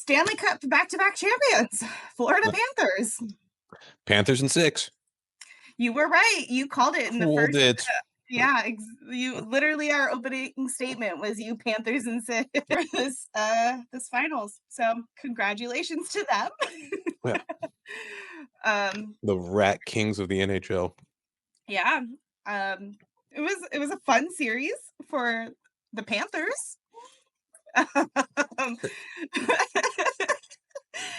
Stanley Cup back-to-back champions, Florida Panthers. Panthers in 6. You were right. You called it in the Called first. it. Yeah, you literally our opening statement was you Panthers in 6 for this finals. So congratulations to them. Yeah. Um, The Rat Kings of the NHL. yeah. It was a fun series for the Panthers.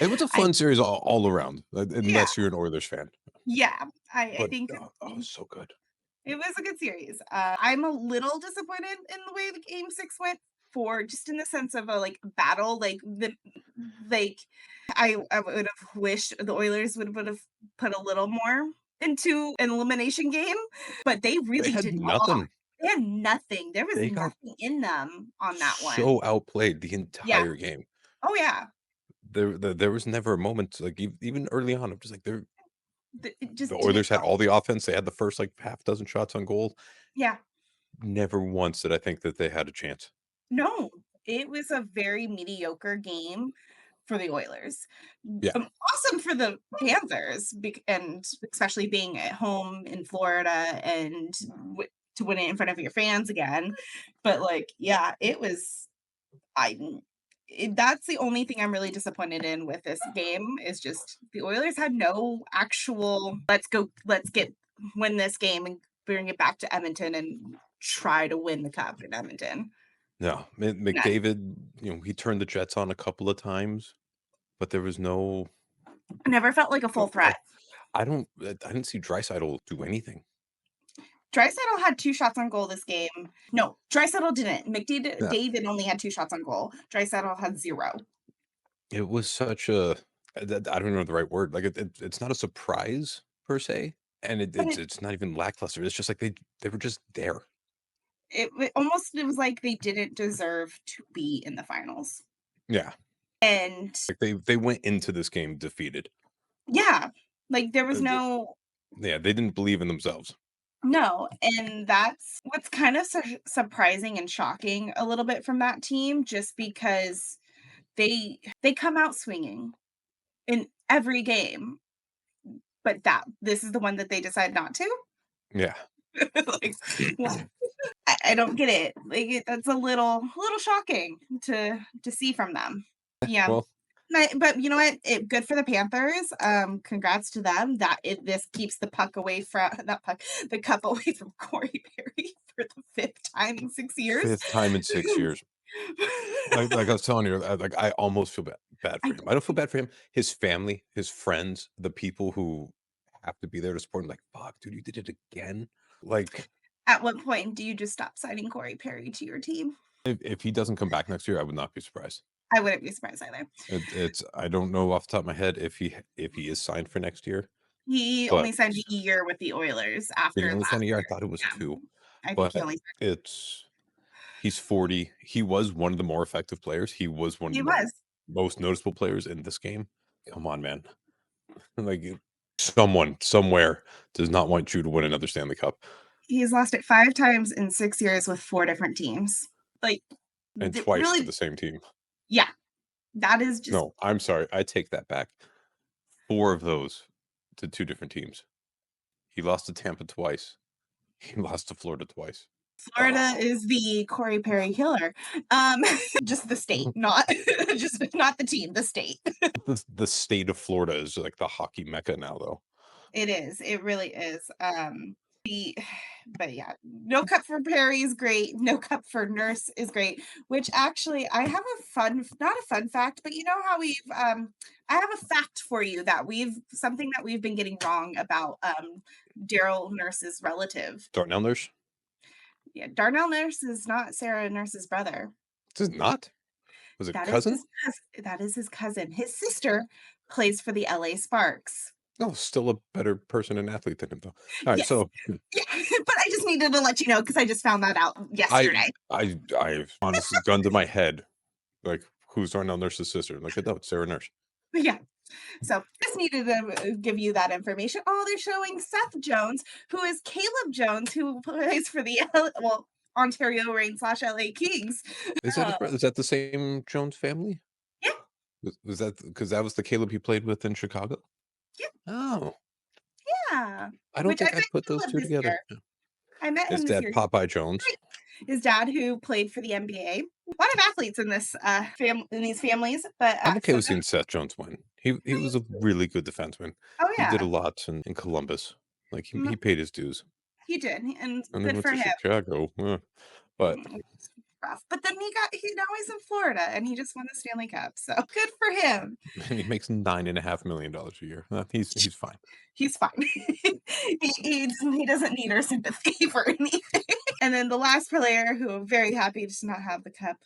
It was a I fun series all around, yeah, unless you're an Oilers fan. yeah. I But think so good. it was a good series. I'm a little disappointed in the way the game 6 went for just in the sense of a like battle, like I would have wished the Oilers would have put a little more into an elimination game, but they They really had did not. nothing. They had nothing. There was They got nothing in them on that one. so outplayed the Yeah. entire game. Oh yeah. There was never a moment like even early on. I'm just like It the just didn't. Oilers had all the offense. They had the first like half dozen shots on goal. Yeah. Never once did I think that they had a chance. No. It was a very mediocre game for the Oilers. Yeah. Awesome for the Panthers, and especially being at home in Florida and to win it in front of your fans again. But like, yeah, it was. That's the only thing I'm really disappointed in with this game is just the Oilers had no actual. Win this game and bring it back to Edmonton and try to win the cup in Edmonton. No, None. McDavid, he turned the Jets on a couple of times, but there was no. I never felt like a full threat. I didn't see Draisaitl do anything. Draisaitl had 2 shots on goal this game. No, Draisaitl didn't. Yeah. David only had 2 shots on goal. Draisaitl had 0. It was such a I don't know the right word. Like it's not a surprise per se, and it's not even lackluster. It's just like they were just there. It was like they didn't deserve to be in the finals. Yeah, And like they went into this game defeated. yeah, like there was Uh, th- no. Yeah, they didn't believe in themselves. No, and that's what's kind of surprising and shocking a little bit from that team, just because they come out swinging in every game, but this is the one that they decide not to. Yeah, Like, I don't get it. Like that's a little shocking to see from them. Yeah. well, But you know what? Good for the Panthers. Congrats to them. This keeps the puck away from the cup away from Corey Perry for the 5th time in 6 years. 5th time in 6 years. Like I was telling you, like I almost feel bad for him. I don't feel bad for him. His family, his friends, the people who have to be there to support him. Like, fuck, dude, you did it again. Like, At what point do you just stop signing Corey Perry to your team? if he doesn't come back next year, I would not be surprised. I wouldn't be surprised either. It's I don't know off the top of my head if he is signed for next year, He but only signed a year with the Oilers did he after only sign last a year? I year. thought it was Yeah, 2, I think but he only. he's 40. He was one of the more effective players. He was one of He the was. most noticeable players in this game. Come on, man. Like someone somewhere does not want you to win another Stanley Cup. He's lost it 5 times in 6 years with 4 different teams. Like, And twice really, to the same team. yeah, that is just. No, I'm sorry. I take that back. 4 of those to 2 different teams. He lost to Tampa twice. He lost to Florida twice. Florida is the Corey Perry killer. Just the state, not just not the team, the state. The state of Florida is like the hockey mecca now, though. It is. It really is. But yeah, no cup for Perry is great. No cup for Nurse is great. Which actually, I have not a fun fact, but you know how I have a fact for you that something that we've been getting wrong about Daryl Nurse's relative. Darnell Nurse? Yeah, Darnell Nurse is not Sarah Nurse's brother. This is not. Was it That cousin? That is his cousin. His sister plays for the LA Sparks. No, still a better person and athlete than him, though. All right, Yes. so Yeah, but I just needed to let you know because I just found that out yesterday. I've honestly gun to my head, like who's Darnell Nurse's sister? Like, no, it's Sarah Nurse. Yeah. So just needed to give you that information. Oh, they're showing Seth Jones, who is Caleb Jones, who plays for the Ontario Reign / LA Kings. Is that the same Jones family? Yeah. Was that because that was the Caleb he played with in Chicago? Yep, Oh, yeah, I don't which I think met I'd put those Caleb 2 this together. year. Yeah. I met His him this dad, year. Popeye Jones. His dad who played for the NBA. A lot of athletes in this, in these families, but, I'm okay so with seeing Seth Jones win. He was a really good defenseman. oh, He did a yeah. lot in Columbus. Like, he Mm, paid his dues, he did, and and then good went for to him. Chicago, but It's rough, but then now he's in Florida, and he just won the Stanley Cup, so good for him. and he makes $9.5 million a year. He's fine. He's fine. He doesn't need our sympathy for anything. And then the last player who I'm very happy to not have the cup,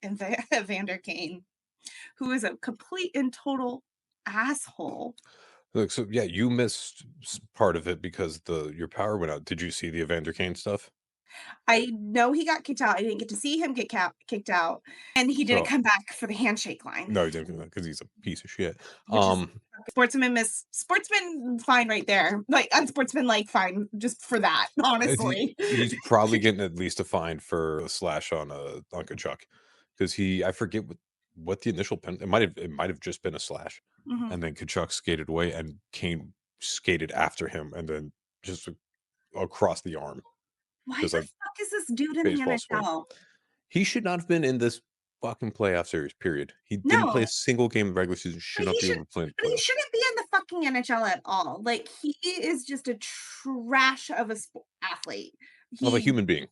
and Vander Kane, who is a complete and total asshole. Look, so, yeah, you missed part of it because your power went out. Did you see the Evander Kane stuff? I know he got kicked out. I didn't get to see him get kicked out, and he didn't So come back for the handshake line, no, he didn't because he's a piece of shit. which is sportsman fine right there. Like unsportsmanlike fine just for that, honestly. He's probably getting at least a fine for a slash on a Kachuk because I forget what the initial pen. It might have just been a slash, Mhm. and then Kachuk skated away, and Kane skated after him, and then just across the arm, Why just the like fuck is this dude in the baseball swing. NHL? He should not have been in this fucking playoff series. Period. He didn't play No, a single game in the regular season. but Should not be able to play in the he playoffs. shouldn't be in the fucking NHL at all. Like he is just a trash of a athlete. Of a He human being.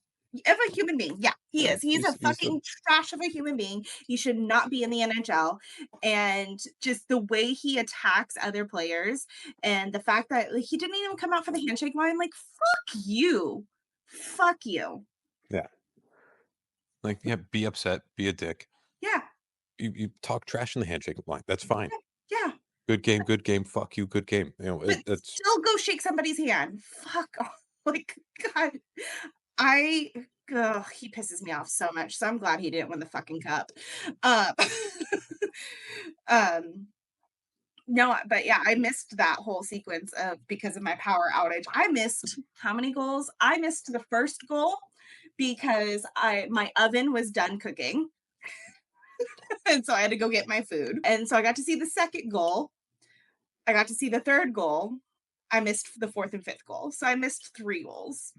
of a human being. Yeah, he Yeah, is. He's a he's a fucking trash of a human being. He should not be in the NHL. And just the way he attacks other players and the fact that like, he didn't even come out for the handshake line, like, fuck you. Fuck you. yeah. Like, yeah, be upset, be a dick. Yeah. You talk trash in the handshake line. That's fine. Yeah. Good game. Fuck you, good game. But It's still go shake somebody's hand. Fuck off. Like, God. I ugh, he pisses me off so much. So I'm glad he didn't win the fucking cup. Uh, um No, but yeah, I missed that whole sequence of because of my power outage. I missed how many goals? I missed the first goal because my oven was done cooking, and so I had to go get my food. And so I got to see the second goal. I got to see the third goal. I missed the fourth and fifth goal. So I missed 3 goals.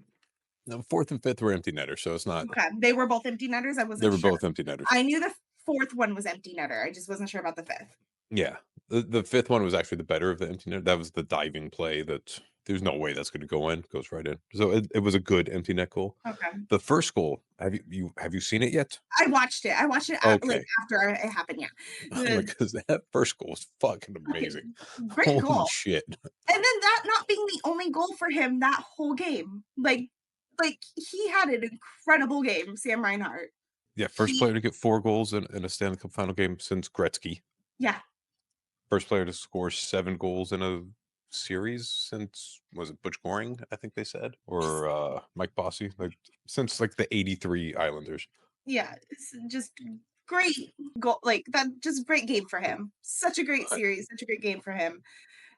no, fourth and fifth were empty netters, so it's not. Okay, they were both empty netters. I They wasn't were sure. both empty netters. I knew the fourth one was empty netter. I just wasn't sure about the fifth. Yeah, the fifth one was actually the better of the empty net. That was the diving play that there's no way that's going to go in. Goes right in. So it was a good empty net goal. Okay. The first goal, have you seen it yet? I watched it. I watched it like Okay, after it happened. Yeah. I'm like, The because that first goal was fucking okay, amazing. great Holy goal. shit! And then that not being the only goal for him that whole game. Like he had an incredible game, Sam Reinhart. Yeah, first He player to get 4 goals in a Stanley Cup final game since Gretzky. yeah, First player to score 7 goals in a series since was it Butch Goring, I think they said, just or, Mike Bossy, like, since, like, the '83 Islanders. yeah, it's just great goal. Like that just great game for him. Such a great I series, such a great game for him.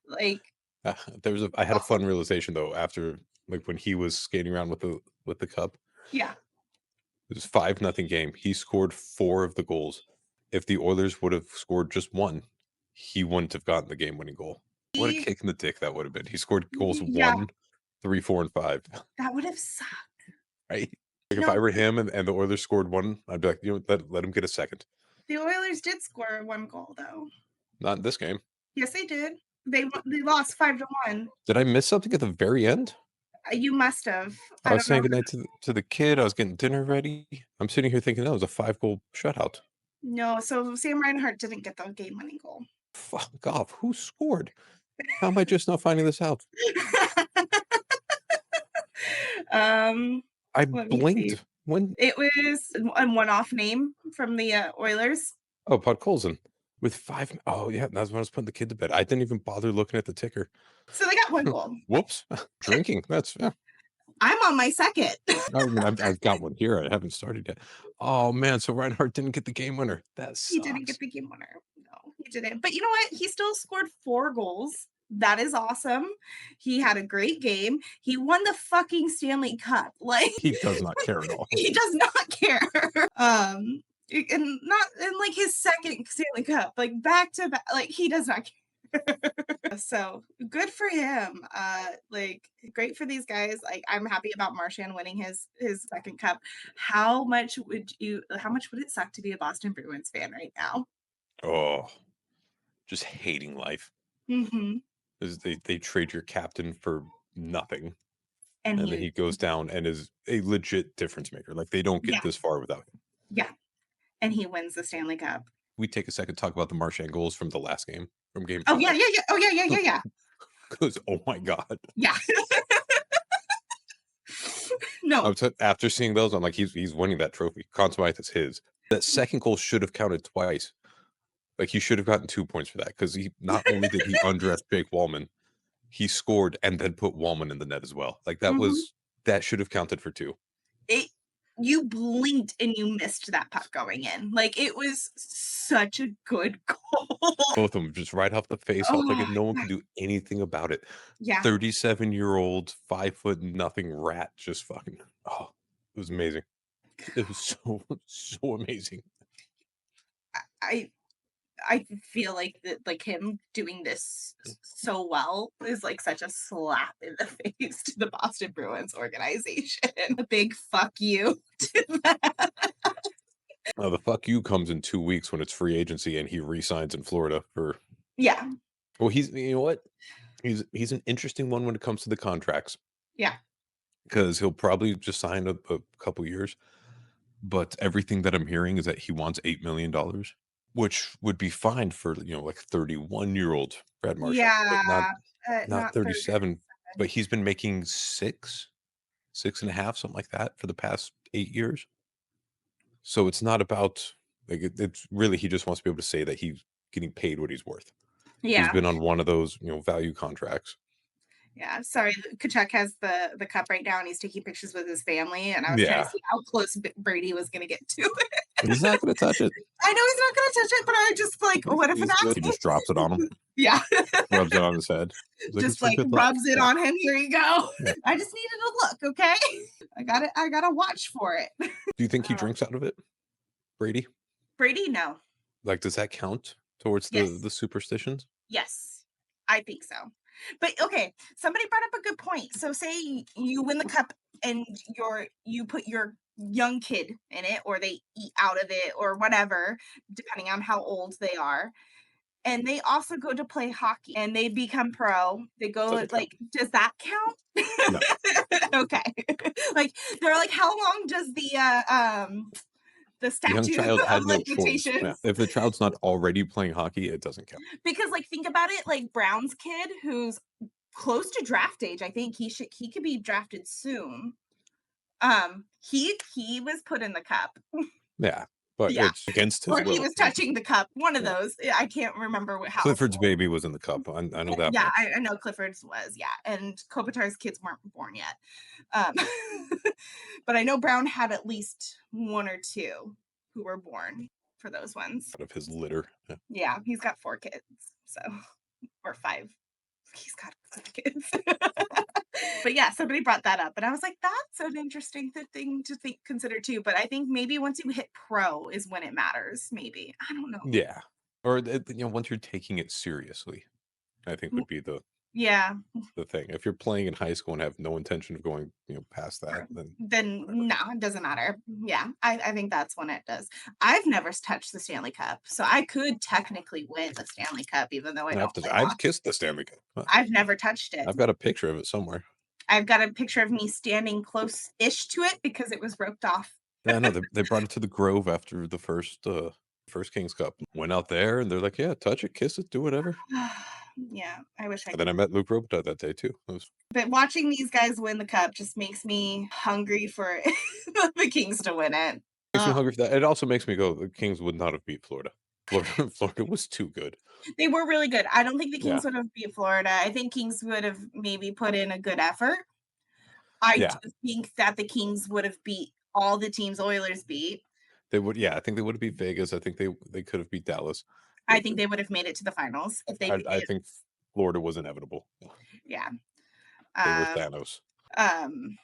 Like I had a awesome. fun realization, though, after, like, when he was skating around with the cup. Yeah. It was 5-0 game. He scored 4 of the goals. If the Oilers would have scored just 1, he wouldn't have gotten the game-winning goal. What a He, kick in the dick that would have been. He scored goals yeah, 1, 3, 4, and 5. that would have sucked. Right? Like, You if know, I were him and the Oilers scored 1, I'd be like, "You know what? Let him get a second." the Oilers did score 1 goal though. Not in this game. Yes, they did. They lost 5-1. Did I miss something at the very end? You must have. I I was don't know. saying goodnight to the kid, I was getting dinner ready. I'm sitting here thinking that was a 5-goal shutout. No, so Sam Reinhart didn't get the game-winning goal. Fuck off. Who scored? How am I just not finding this out? Um, I Let me see. blinked. When It was a one-off name from the, Oilers. Oh, Podkolzin with 5 oh, yeah, that's when I was putting the kid to bed. I didn't even bother looking at the ticker. So they got 1 goal. Whoops. Drinking, that's yeah. I'm on my second. I mean, I've got one here. I haven't started yet. Oh, man, so Reinhardt didn't get the game winner. That He didn't get sucks. the game winner. No, he didn't. But you know what? He still scored 4 goals. That is awesome. He had a great game. He won the fucking Stanley Cup. Like He does not care at all. he does not care. Um And not in, like, his 2nd Stanley Cup, like, back to back, like, he does not care. So, good for him, like, great for these guys, like, I'm happy about Marchand winning his 2nd cup. How much would it suck to be a Boston Bruins fan right now? Oh, just hating life. Mhm. 'Cause they trade your captain for nothing, And and then he he goes down and is a legit difference maker. Like, they don't get Yeah, this far without him. yeah, and he wins the Stanley Cup. We take a second to talk about the Marchand goals from the last game, from game Oh, yeah, 5. yeah, yeah. Oh, yeah, yeah, yeah, yeah. 'Cause, oh my god. Yeah. No. After seeing those, I'm like, he's winning that trophy. Conn Smythe is his. That second goal should have counted twice. Like, he should have gotten 2 points for that because he not only did he undress Jake Wallman, he scored and then put Wallman in the net as well. Like, Mhm. that should have counted for 2. It You blinked and you missed that puck going in. Like, it was such a good goal. Both of them just right off the face off, like, Oh, and no one can do anything about it. yeah. 37-year-old, 5 foot nothing rat just fucking it was amazing. It was so, so amazing. I I feel like that, like, him doing this so well is, like, such a slap in the face to the Boston Bruins organization. A big fuck you to them. The fuck you comes in 2 weeks when it's free agency and he resigns in Florida for Yeah, well, he's you know what? He's an interesting one when it comes to the contracts yeah, because 'cause he'll probably just sign a couple years, but everything that I'm hearing is that he wants $8 million, which would be fine for, like, 31-year-old Brad Marchand, but not yeah, not not 37, but 37. he's been making 6 and a half, something like that for the past 8 years. So it's not about like, it's really he just wants to be able to say that he's getting paid what he's worth. He's Yeah. been on one of those, value contracts. Yeah, sorry, Kachuk has the cup right now, and he's taking pictures with his family, and I was trying to Yeah. see how close Brady was gonna get to it. He's not gonna touch it. I know he's not gonna touch it, but I just like, what if an He's good. He just drops it on him, accident? Yeah, rubs it on his head. He's like, "It's just for like good luck." rubs it Yeah, on him. Here you go. yeah. I just needed a look, okay? I gotta watch for it. Do you think he Uh, drinks out of it, Brady? Brady, no. Like, does that count towards the Yes, the superstitions? yes, I think so. But okay, somebody brought up a good point. So say you win the cup and you put your young kid in it, or they eat out of it, or whatever, depending on how old they are. And they also go to play hockey and they become pro. They go Doesn't count. like, does that No. count? Okay. Like they're like, how long does the The young statute child of had no choice. Yeah. limitations? If the child's not already playing hockey, it doesn't count. Because like think about it, like Brown's kid who's close to draft age, I think he could be drafted soon. He was put in the cup. Yeah, but Yeah. it's against his Or he will. was touching the cup, one of Yeah. those. I can't remember how Clifford's baby was in the cup. I know that yeah, much. I know Clifford's was, yeah, and Kopitar's kids weren't born yet. Um, but I know Brown had at least 1 or 2 who were born for those ones. Out of his litter. Yeah. Yeah, he's got 4 kids, so or 5. He's got 5 kids. But yeah, somebody brought that up, and I was like, "That's an interesting thing to consider too." But I think maybe once you hit pro is when it matters. Maybe I don't know. Yeah. Or once you're taking it seriously, I think Mm, would be yeah, the thing. If you're playing in high school and have no intention of going, past that, true. then Then whatever. no, it doesn't matter. Yeah, I think that's when it does. I've never touched the Stanley Cup, so I could technically win the Stanley Cup even though I And don't play I've hockey. kissed the Stanley Cup. I've never touched it. I've got a picture of it somewhere. I've got a picture of me standing close-ish to it because it was roped off. Yeah, I know they brought it to the Grove after the first Kings Cup. Went out there and they're like, "Yeah, touch it, kiss it, do whatever." Yeah, I wish I And then could. I met Luke Robitaille that day too. It was But watching these guys win the cup just makes me hungry for the Kings to win it. makes me hungry for that. It also makes me go, the Kings would not have beat Florida. Florida was too good. They were really good. I don't think the Yeah. Kings would have beat Florida. I think Kings would have maybe put in a good effort. I Yeah. do think that the Kings would have beat all the teams Oilers beat. They would, yeah, I think they would have beat Vegas. I think they could have beat Dallas. I think they would have made it to the finals if they I it, think Florida was inevitable. yeah. They were Um, Thanos. um,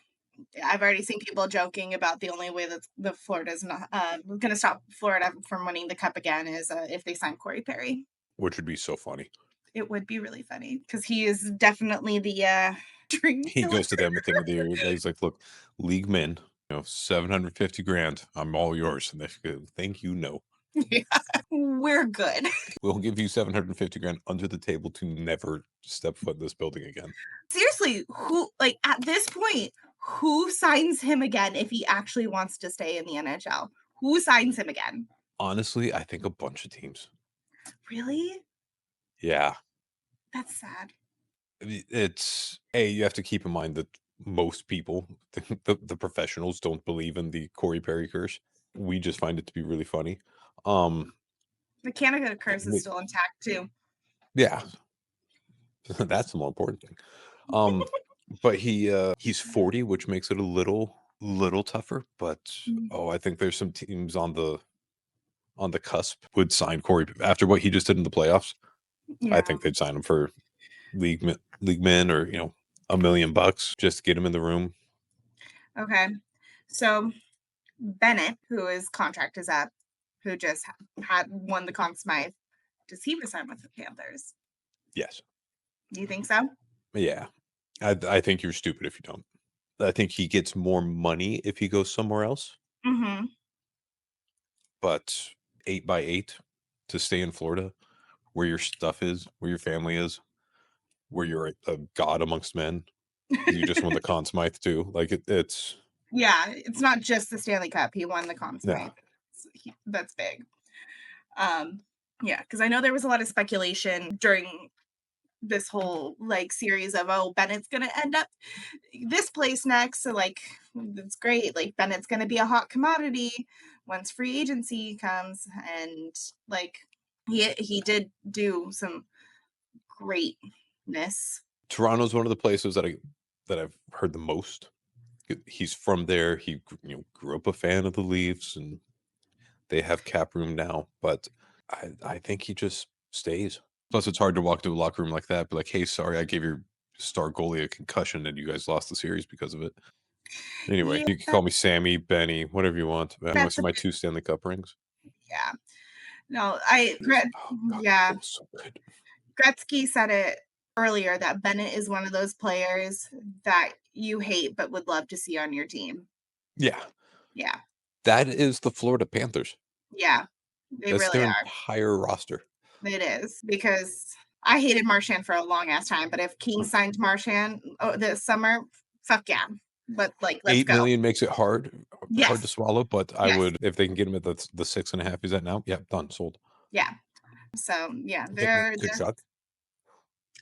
I've already seen people joking about the only way that the Florida's not going to stop Florida from winning the cup again is if they sign Corey Perry. which would be so funny. It would be really funny because he is definitely the dream He killer. goes to them at the end of the year. He's like, "Look, league men, 750 grand. I'm all yours." And they go, "Thank you, no. Yeah, we're good. We'll give you 750 grand under the table to never step foot in this building again." Seriously, who like at this point, who signs him again if he actually wants to stay in the NHL? Who signs him again? Honestly, I think a bunch of teams. Really? Yeah. That's sad. It's you have to keep in mind that most people, the professionals, don't believe in the Corey Perry curse. We just find it to be really funny. Um, The Canada curse is we- still intact too. yeah, that's the more important thing. Um, but he's 40, which makes it a little tougher. But Mm. I think there's some teams on the cusp would sign Corey after what he just did in the playoffs. I Yeah. think they'd sign him for league men or $1 million just to get him in the room. Okay. So Bennett, who his contract is up, who just had won the Conn Smythe, does he resign with the Panthers? Yes. Do you think so? Yeah. I think you're stupid if you don't. I think he gets more money if he goes somewhere else, Mm-hmm. but 8x8 to stay in Florida, where your stuff is, where your family is, where you're a god amongst men. You just won the Conn Smythe too. Like it's Yeah, it's not just the Stanley Cup. He won the Conn yeah. Smythe. That's big. Um, yeah, because I know there was a lot of speculation during this whole like series of Bennett's gonna end up this place next. So like that's great. Like Bennett's gonna be a hot commodity once free agency comes. And like he did do some greatness. Toronto's one of the places that I've heard the most. He's from there. He grew up a fan of the Leafs, and they have cap room now. But I think he just stays. Plus, it's hard to walk to a locker room like that, be like, "Hey, sorry, I gave your star goalie a concussion, and you guys lost the series because of it." Anyway, Yeah, you can call me Sammy, Benny, whatever you want. I want that's to see a my 2 Stanley Cup rings. yeah. No, Oh god, yeah. that was so good. Gretzky said it earlier that Bennett is one of those players that you hate but would love to see on your team. Yeah, Yeah. that is the Florida Panthers. Yeah. They That's really their are. entire roster. It is because I hated Marchand for a long ass time, but if King signed Marchand this summer, fuck yeah. But like, let's go. 8 million makes it hard to Yes. swallow, but I Yes. would if they can get him at the 6.5 he's at now, yeah, done, sold. Yeah. So yeah, Kachuk.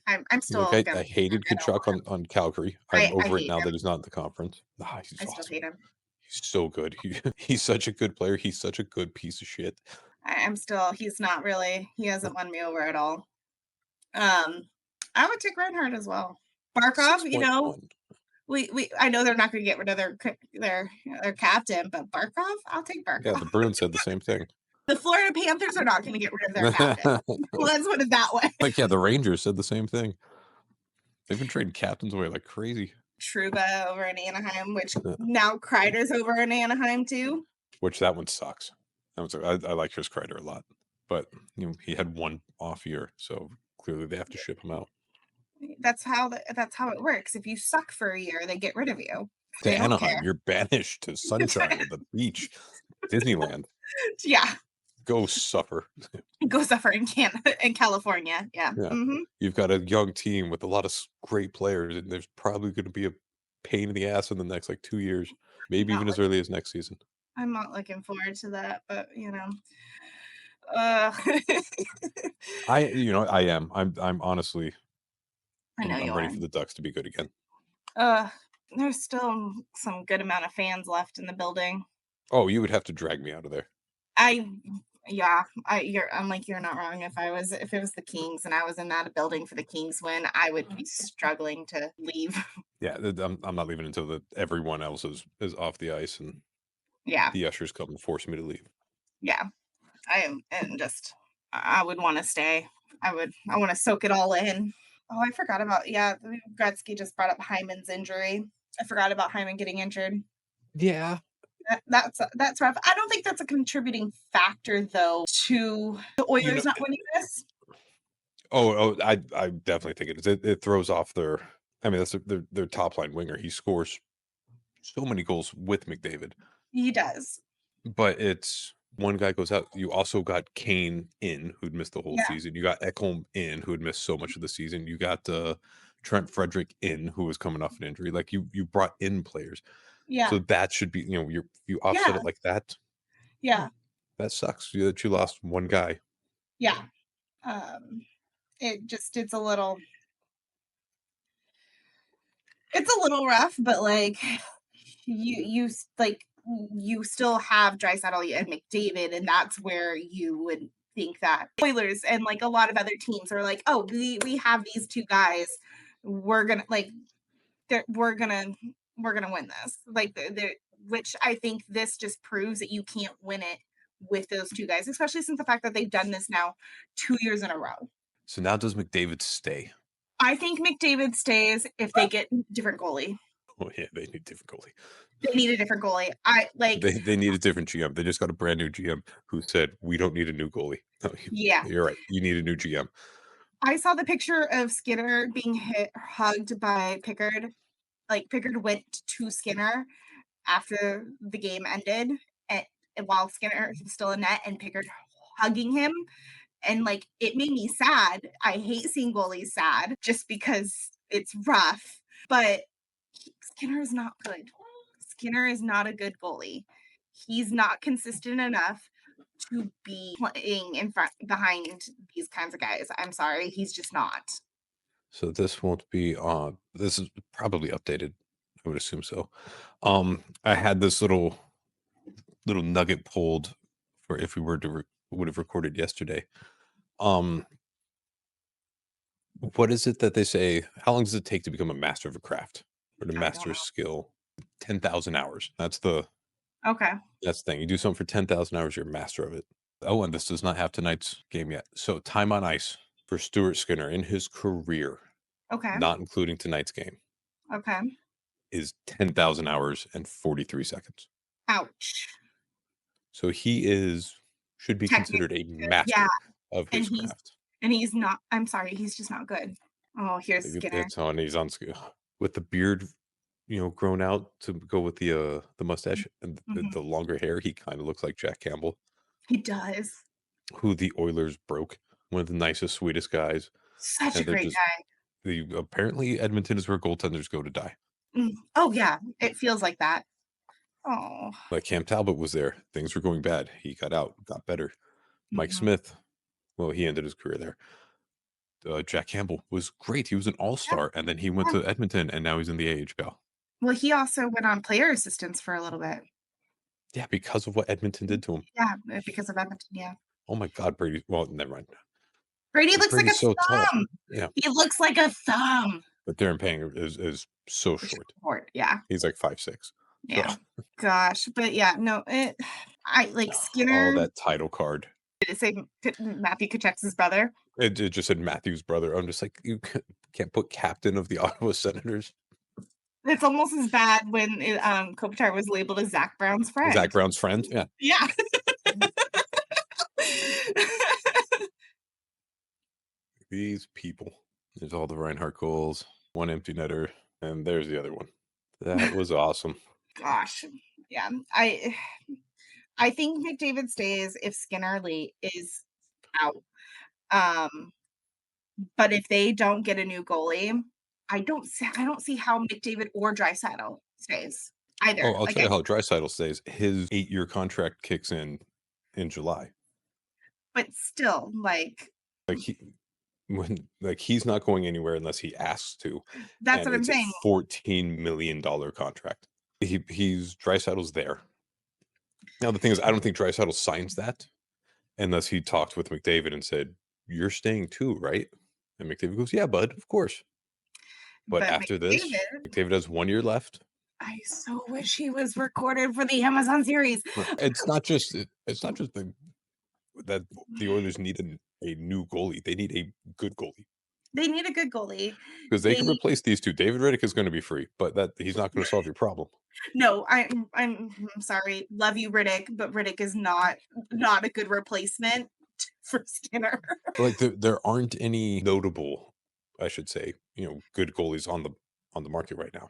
I'm Like still gonna I hated get over Kachuk him. on Calgary. I'm I over it hate now him. that he's not in the conference. He's I still awesome. hate him. He's so good. He's such a good player. He's such a good piece of shit. I'm still he's not really he hasn't won me over at all. Um, I would take Reinhardt as well. Barkov, 6.1. we I know they're not going to get rid of their captain, but Barkov, I'll take Yeah, Barkov. the Bruins said the same thing. The Florida Panthers are not going to get rid of their captain. Let's put it that way. Like, yeah, the Rangers said the same thing. They've been trading captains away like crazy. Truba over in Anaheim, which Yeah. now Kreider's over in Anaheim too. Which that one sucks. I like Chris Kreider a lot, but he had one off year, so clearly they have to ship him out That's how it works. If you suck for a year, they get rid of you. to They don't Anaheim. care. You're banished to sunshine and the beach, Disneyland. Yeah, Go suffer. go suffer in California. Yeah. Yeah, Hmm. you've got a young team with a lot of great players, and there's probably going to be a pain in the ass in the next like 2 years, maybe Not even as early as next season. I'm not looking forward to that, but uh, I am. I'm honestly, I know I'm you ready are. for the Ducks to be good again. Uh, there's still some good amount of fans left in the building. Oh, you would have to drag me out of there. I, yeah, I'm like, you're not wrong. If it was the Kings and I was in that building for the Kings win, I would be struggling to leave. Yeah, I'm not leaving until everyone else is off the ice and Yeah, the ushers come and force me to leave. yeah, and just, I would want to stay. I want to soak it all in. Oh, I forgot about, yeah, Gretzky just brought up Hyman's injury. I forgot about Hyman getting injured. Yeah. That's rough. I don't think that's a contributing factor, though, to the You know Oilers not winning this. I definitely think it is. It throws off their I mean, that's their top line winger. He scores so many goals with McDavid, He does. but it's one guy goes out. You also got Kane in, who'd missed the whole Yeah, season. You got Ekholm in, who had missed so much of the season. You got Trent Frederick in, who was coming off an injury. Like you brought in players, yeah, so that should be you offset yeah, it like that. yeah, That sucks that you lost one guy. yeah. Um, it's a little rough, but like you still have Draisaitl and McDavid, and that's where you would think that Oilers and like a lot of other teams are like, oh, we have these two guys, we're gonna like they're, we're gonna win this. Like which I think this just proves that you can't win it with those two guys, especially since the fact that they've done this now 2 years in a row. So now does McDavid stay? I think McDavid stays if they get different goalie. Oh yeah, they need different goalie. They need a different goalie. I like, They need a different GM. They just got a brand new GM who said, "We don't need a new goalie." No, yeah. you're right. You need a new GM. I saw the picture of Skinner being hugged by Pickard. Like Pickard went to Skinner after the game ended, and while Skinner was still in net, and Pickard hugging him, and like it made me sad. I hate seeing goalies sad just because it's rough, but Skinner is not good. Skinner is not a good goalie. He's not consistent enough to be playing in front behind these kinds of guys. I'm sorry, he's just not. So this won't be on. This is probably updated. I would assume so. I had this little nugget pulled for if we were to would have recorded yesterday. Um, what is it that they say? How long does it take to become a master of a craft or to I don't master a know. skill? 10,000 hours. Okay. That's the thing. You do something for 10,000 hours, you're a master of it. Oh, and this does not have tonight's game yet. So time on ice for Stuart Skinner in his career, Okay. not including tonight's game, Okay. is 10,000 hours and 43 seconds. Ouch. So he should be Technically considered a good. Yeah, master of and his craft. he's not. I'm sorry, he's just not good. Oh, here's Skinner. It's on. He's on with the beard, grown out to go with the mustache and Mhm. the longer hair. He kind of looks like Jack Campbell, He does. who the Oilers broke. One of the nicest, sweetest guys, Such a and they're great just guy. the apparently Edmonton is where goaltenders go to die. Oh, yeah, it feels like that. Oh. Like Cam Talbot was there. Things were going bad. He got out, got better. Mike Mhm. Smith, well, he ended his career there. Jack Campbell was great. He was an Yeah, all-star, and then he went yeah. to Edmonton, and now he's in the AHL. Well, he also went on player assistance for a little bit. Yeah, because of what Edmonton did to him. Yeah, because of Edmonton, yeah. Oh my God, Brady. Well, never mind. Brady looks like a Brady's so tall. thumb. Yeah, He looks like a thumb. but Darren Pang is so short. Short, yeah, He's like 5'6". So, yeah. Gosh, but yeah, no, I like oh, Skinner. that title card. Did it say Matthew Tkachuk's brother? It just said Matthew's brother. I'm just like, you can't put captain of the Ottawa Senators. It's almost as bad when Kopitar was labeled as Zach Brown's Zach friend. Brown's friend. Yeah, Yeah. these people. There's all the Reinhardt goals, one empty netter, and there's the other one. That was awesome. Gosh, yeah. I think McDavid stays if Skinner Lee is out. Um, but if they don't get a new goalie, I don't see how McDavid or Draisaitl stays Oh, either. I'll Like tell you how Draisaitl stays. His 8-year contract kicks in July. but still, like Like he's not going anywhere unless he asks to, that's and what I'm it's a saying. $14 million contract. He's Draisaitl's there. Now the thing is, I don't think Draisaitl signs that unless he talked with McDavid and said, "You're staying too, right?" And McDavid goes, "Yeah, bud, of course." But But after this, McDavid, McDavid has 1 year left. I so wish he was recorded for the Amazon series. It's not just that the Oilers need a new goalie. They need a good goalie. They need a good goalie. because they can They replace these 2. David Riddick is gonna be free, but that he's not gonna solve your problem. no, I'm sorry. Love you, Riddick, but Riddick is not a good replacement for Skinner. Like, there aren't any notable, I should say, good goalies on the market right now.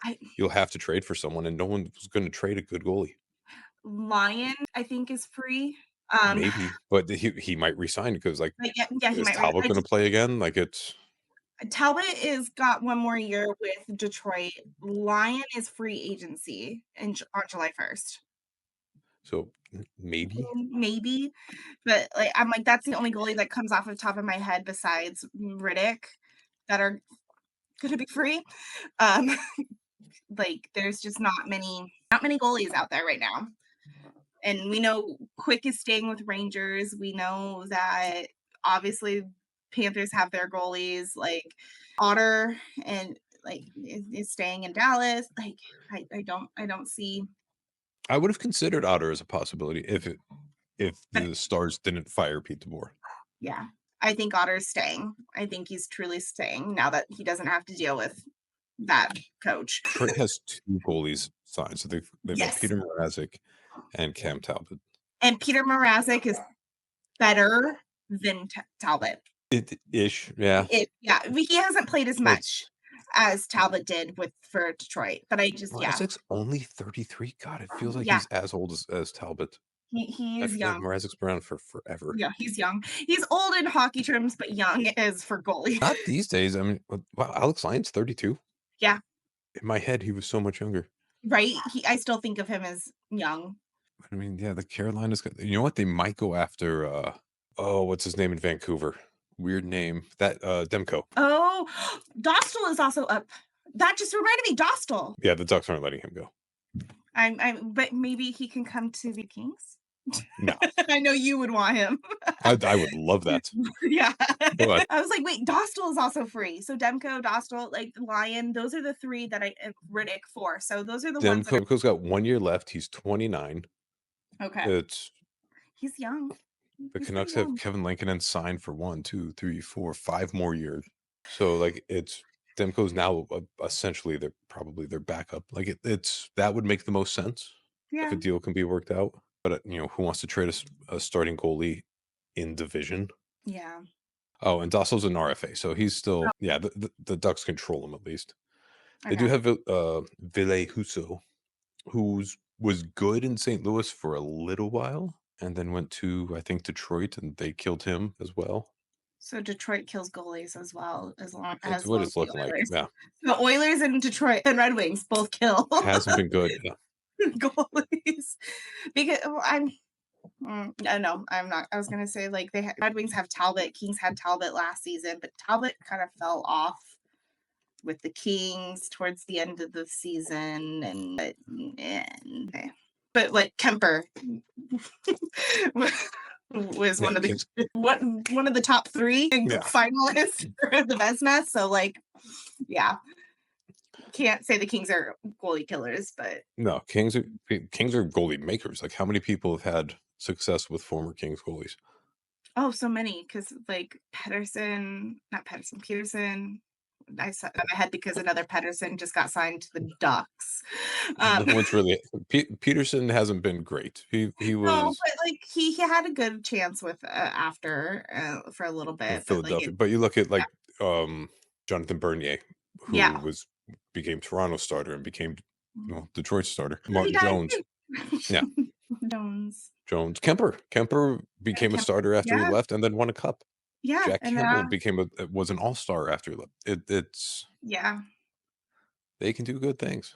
I You'll have to trade for someone, and no one's gonna trade a good goalie. Lion, I think, is free. Um, Maybe, but he might resign because, like, but yeah, he is might. Right. Talbot I gonna just play again? Like, it's Talbot is got one more year with Detroit. Lion is free agency on July 1st. so maybe. Maybe, but like I'm like that's the only goalie that comes off the top of my head besides Riddick that are gonna be free. Um, like there's just not many goalies out there right now. And we know Quick is staying with Rangers. We know that obviously Panthers have their goalies, like Otter and like is staying in Dallas. Like I don't see I would have considered Otter as a possibility if but the Stars didn't fire Pete DeBoer. yeah. I think Otter's staying. I think he's truly staying now that he doesn't have to deal with that coach. Detroit has 2 goalies signed, so they've got Yes. Peter Mrazek and Cam Talbot. And Peter Mrazek is better than Talbot. It ish, yeah. Yeah, he hasn't played as But much as Talbot did for Detroit, but I just yeah, Mrazek's only 33. God, it feels like yeah, he's as old as Talbot. he I is feel like young. Mrazek's been around for forever. Yeah, he's young. He's old in hockey terms, but young is for goalie. Not these days. I mean, wow, Alex Lyon's 32. Yeah, In my head, he was so much younger. right? I still think of him as young. I mean, yeah, the Carolinas got, you know what? They might go after oh, what's his name in Vancouver? Weird name. That Demko. Oh, Dostal is also up. That just reminded me, Dostal. Yeah, the Ducks aren't letting him go. But maybe he can come to the Kings. No. I know you would want him. I would love that. Yeah. But I was like, wait, Dostal is also free. So Demko, Dostal, like Lion, those are the three that I Riddick for. So those are the ones that Demko's got 1 year left. He's 29. are okay. It's He's young. the He's pretty Canucks have young. Kevin Lankinen signed for 1, 2, 3, 4, 5 more years. So like it's Demko's now essentially they're probably their backup. Like it's that would make the most sense if Yeah. a deal can be worked out. But who wants to trade a starting goalie in division? Yeah. Oh, and Dassel's an RFA, so he's Oh, still yeah. The Ducks control him at least. They do okay. have Ville Husso, who's was good in St. Louis for a little while, and then went to I think Detroit, and they killed him as well. So Detroit kills goalies as well It's as what well as it's the looking like. Oilers. Yeah, The Oilers and Detroit and Red Wings both kill hasn't been good. Yeah. goalies because well, no, I'm not. I was gonna say like Red Wings have Talbot, Kings had Talbot last season, but Talbot kind of fell off with the Kings towards the end of the season, but like Kemper was Yeah, one of the Kings. one of the top three Yeah, finalists for the Vesna. So like, yeah, can't say the Kings are goalie killers, but no, Kings are goalie makers. Like, how many people have had success with former Kings goalies? oh, so many because like not Pedersen, Peterson. I said in my head because another Pedersen just got signed to the Ducks. No Um, one's really. Peterson hasn't been great. He no, was but like he had a good chance with after for a little in bit, but like Philadelphia, but you look at yeah, like Jonathan Bernier, who yeah. became Toronto starter and became Detroit starter. Well, he Martin died Jones, yeah, too. Jones. Jones, Kemper became a starter after he Yeah, left and then won a cup. yeah, Jack and Campbell was an all-star after he left. It's yeah, they can do good things.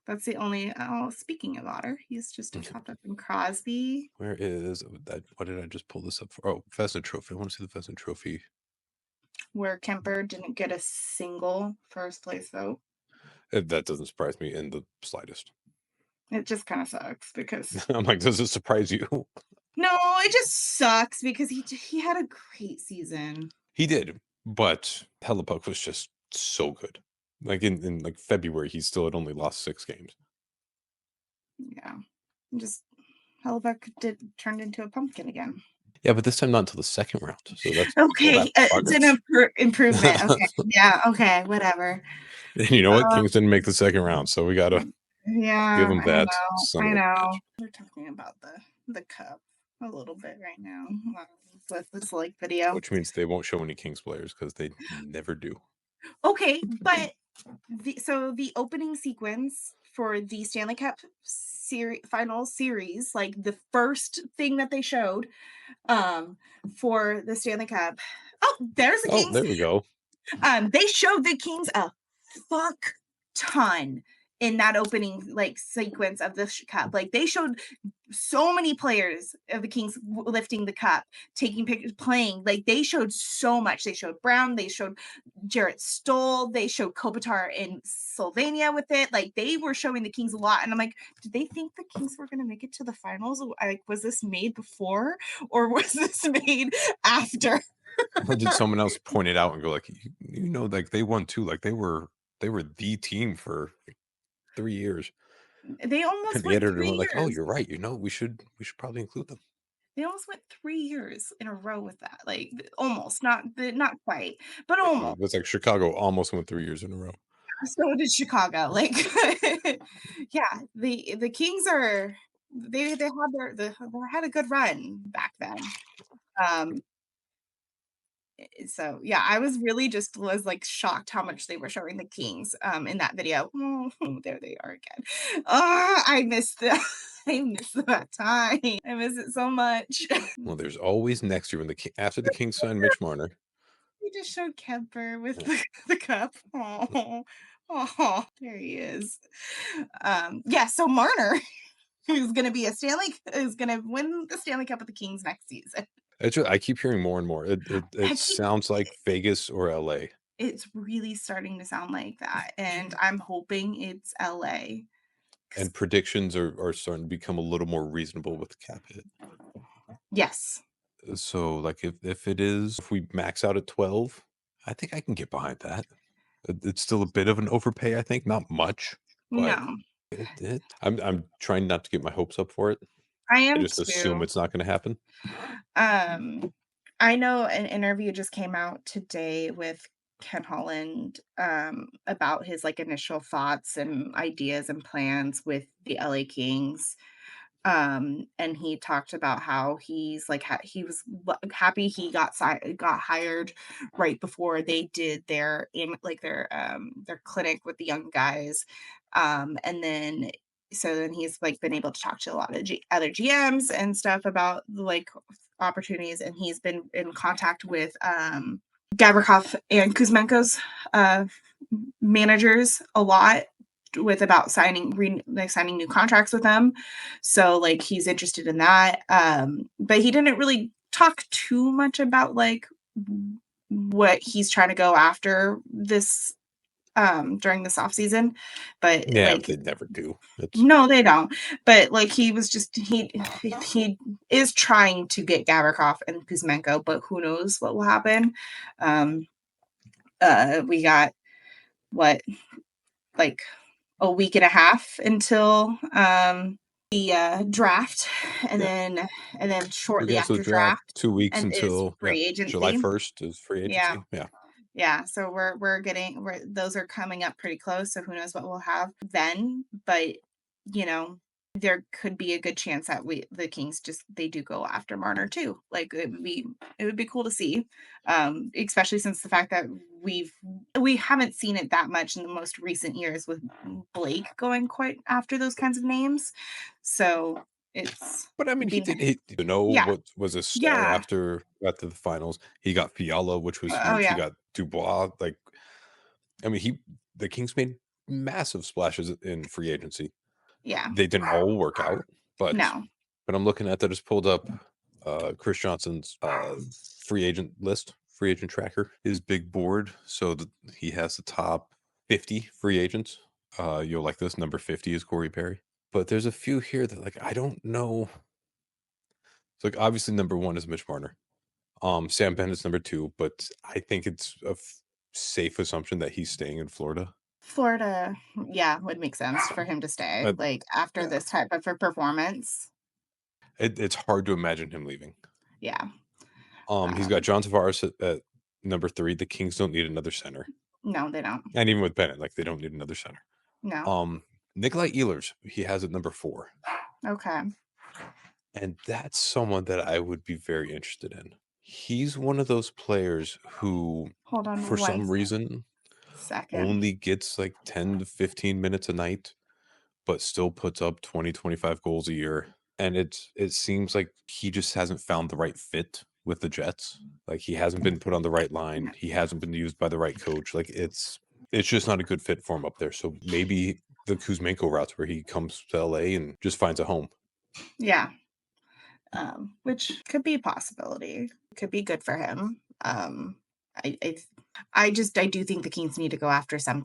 that's the only. Oh, speaking of Otter, he's just popped up in Crosby, Where is that? What did I just pull this up for? Oh, Pheasant Trophy. I want to see the Pheasant Trophy. where Kemper didn't get a single first place vote. That doesn't surprise me in the slightest. It just kind of sucks because I'm like, does it surprise you? no, it just sucks because he had a great season. He did, but Hellebuck was just so good. Like in like February, he still had only lost 6 games. Yeah, just Hellebuck turned into a pumpkin again. Yeah, but this time not until the second round, so that's we still have Okay, it's an progress. improvement. Okay, yeah, okay, whatever. And you know what? Um, Kings didn't make the second round, so we gotta give yeah, them that, son I of a know. bitch. We're talking about the cup a little bit right now, with this, like, video. Which means they won't show any Kings players because they never do. Okay, but the opening sequence for the Stanley Cup final series, like, the first thing that they showed, um, for the Stanley Cup. Oh, there's the Oh, Kings. there we go. They showed the Kings a fuck ton in that opening, like, sequence of the cup. Like, they showed so many players of the Kings lifting the cup, taking pictures, playing. Like, they showed so much. They showed Brown, they showed Jarrett Stoll, they showed Kopitar in Slovenia with it. Like, they were showing the Kings a lot. And I'm like, did they think the Kings were going to make it to the finals? Like, was this made before or was this made after? Or did someone else point it out and go like, like they won too, like they were the team for like 3 years. They almost And the went editor went 3 like, "Oh, years. you're right. We should probably include them." They almost went 3 years in a row with that, like, almost, not quite, but It almost. was like Chicago almost went 3 years in a row. So did Chicago, like, yeah, the Kings are they had they had a good run back then. Um, so, yeah, I was really just was, like, shocked how much they were showing the Kings, in that video. There they are again. I miss the I miss that time. I miss it so much. Well, there's always next year when after the Kings signed Mitch Marner. We just showed Kemper with Yeah. the cup. Oh, oh, there he is. Yeah, so Marner, who's gonna win the Stanley Cup with the Kings next season. I keep hearing more and more. It I keep sounds like Vegas or LA, It's really starting to sound like that, and I'm hoping it's LA. 'Cause and predictions are starting to become a little more reasonable with the cap hit. yes. So, like, if we max out at 12, I think I can get behind that. It's still a bit of an overpay, I think, not much, but No, I'm trying not to get my hopes up for it. I I am just assume too. it's not gonna happen. Um, I know an interview just came out today with Ken Holland, about his, like, initial thoughts and ideas and plans with the LA Kings. And he talked about how he's like he was happy he got hired right before they did their clinic with the young guys. And then so then he's like been able to talk to a lot of other GMs and stuff about like opportunities, and he's been in contact with Gavrikov and Kuzmenko's uh managers a lot with about signing new contracts with them. So like he's interested in that. But he didn't really talk too much about like what he's trying to go after this during this off season. But Yeah, but like they never do. It's no, they don't. But like he was just he is trying to get Gavrikov and Kuzmenko, but who knows what will happen. Um we got what, like, a week and a half until the draft, and yeah. then Week shortly after the after draft, draft 2 weeks and is until, yeah, free July agency. 1st is free Yeah, agency. Yeah. yeah. So we're those are coming up pretty close. So who knows what we'll have then? But you know, there could be a good chance that the Kings just they do go after Marner too. Like it would be cool to see, especially since the fact that we haven't seen it that much in the most recent years with Blake going quite after those kinds of names. So But I mean, it'd be you know yeah, what was a star yeah. after the finals. He got Fiala, which was Oh huge. He yeah, got Dubois. Like, I mean, the Kings made massive splashes in free agency. yeah. They didn't all work out, but No, I'm looking at that, I just pulled up Chris Johnson's free agent tracker, his big board. So he has the top 50 free agents. You'll like this. Number 50 is Corey Perry. But there's a few here that like I don't know. It's like obviously number one is Mitch Marner. Sam Bennett's number two, but I think it's a safe assumption that he's staying in Florida. Florida, yeah, would make sense for him to stay, Uh, like, after yeah, this type of a performance. it's hard to imagine him leaving. Yeah. He's got Um, John Tavares at number 3. The Kings don't need another center. no, they don't. And even with Bennett, like, they don't need another center. No. Um, Nikolai Ehlers, he has at number 4. Okay. And that's someone that I would be very interested in. He's one of those players who, Hold for on one some reason, second. only gets like 10 to 15 minutes a night, but still puts up 20, 25 goals a year. And it seems like he just hasn't found the right fit with the Jets. Like, he hasn't been put on the right line. He hasn't been used by the right coach. Like, it's just not a good fit for him up there. So maybe the Kuzmenko routes where he comes to LA and just finds a home. Yeah. Which could be a possibility. Could be good for him. I, I, I do think the Kings need to go after some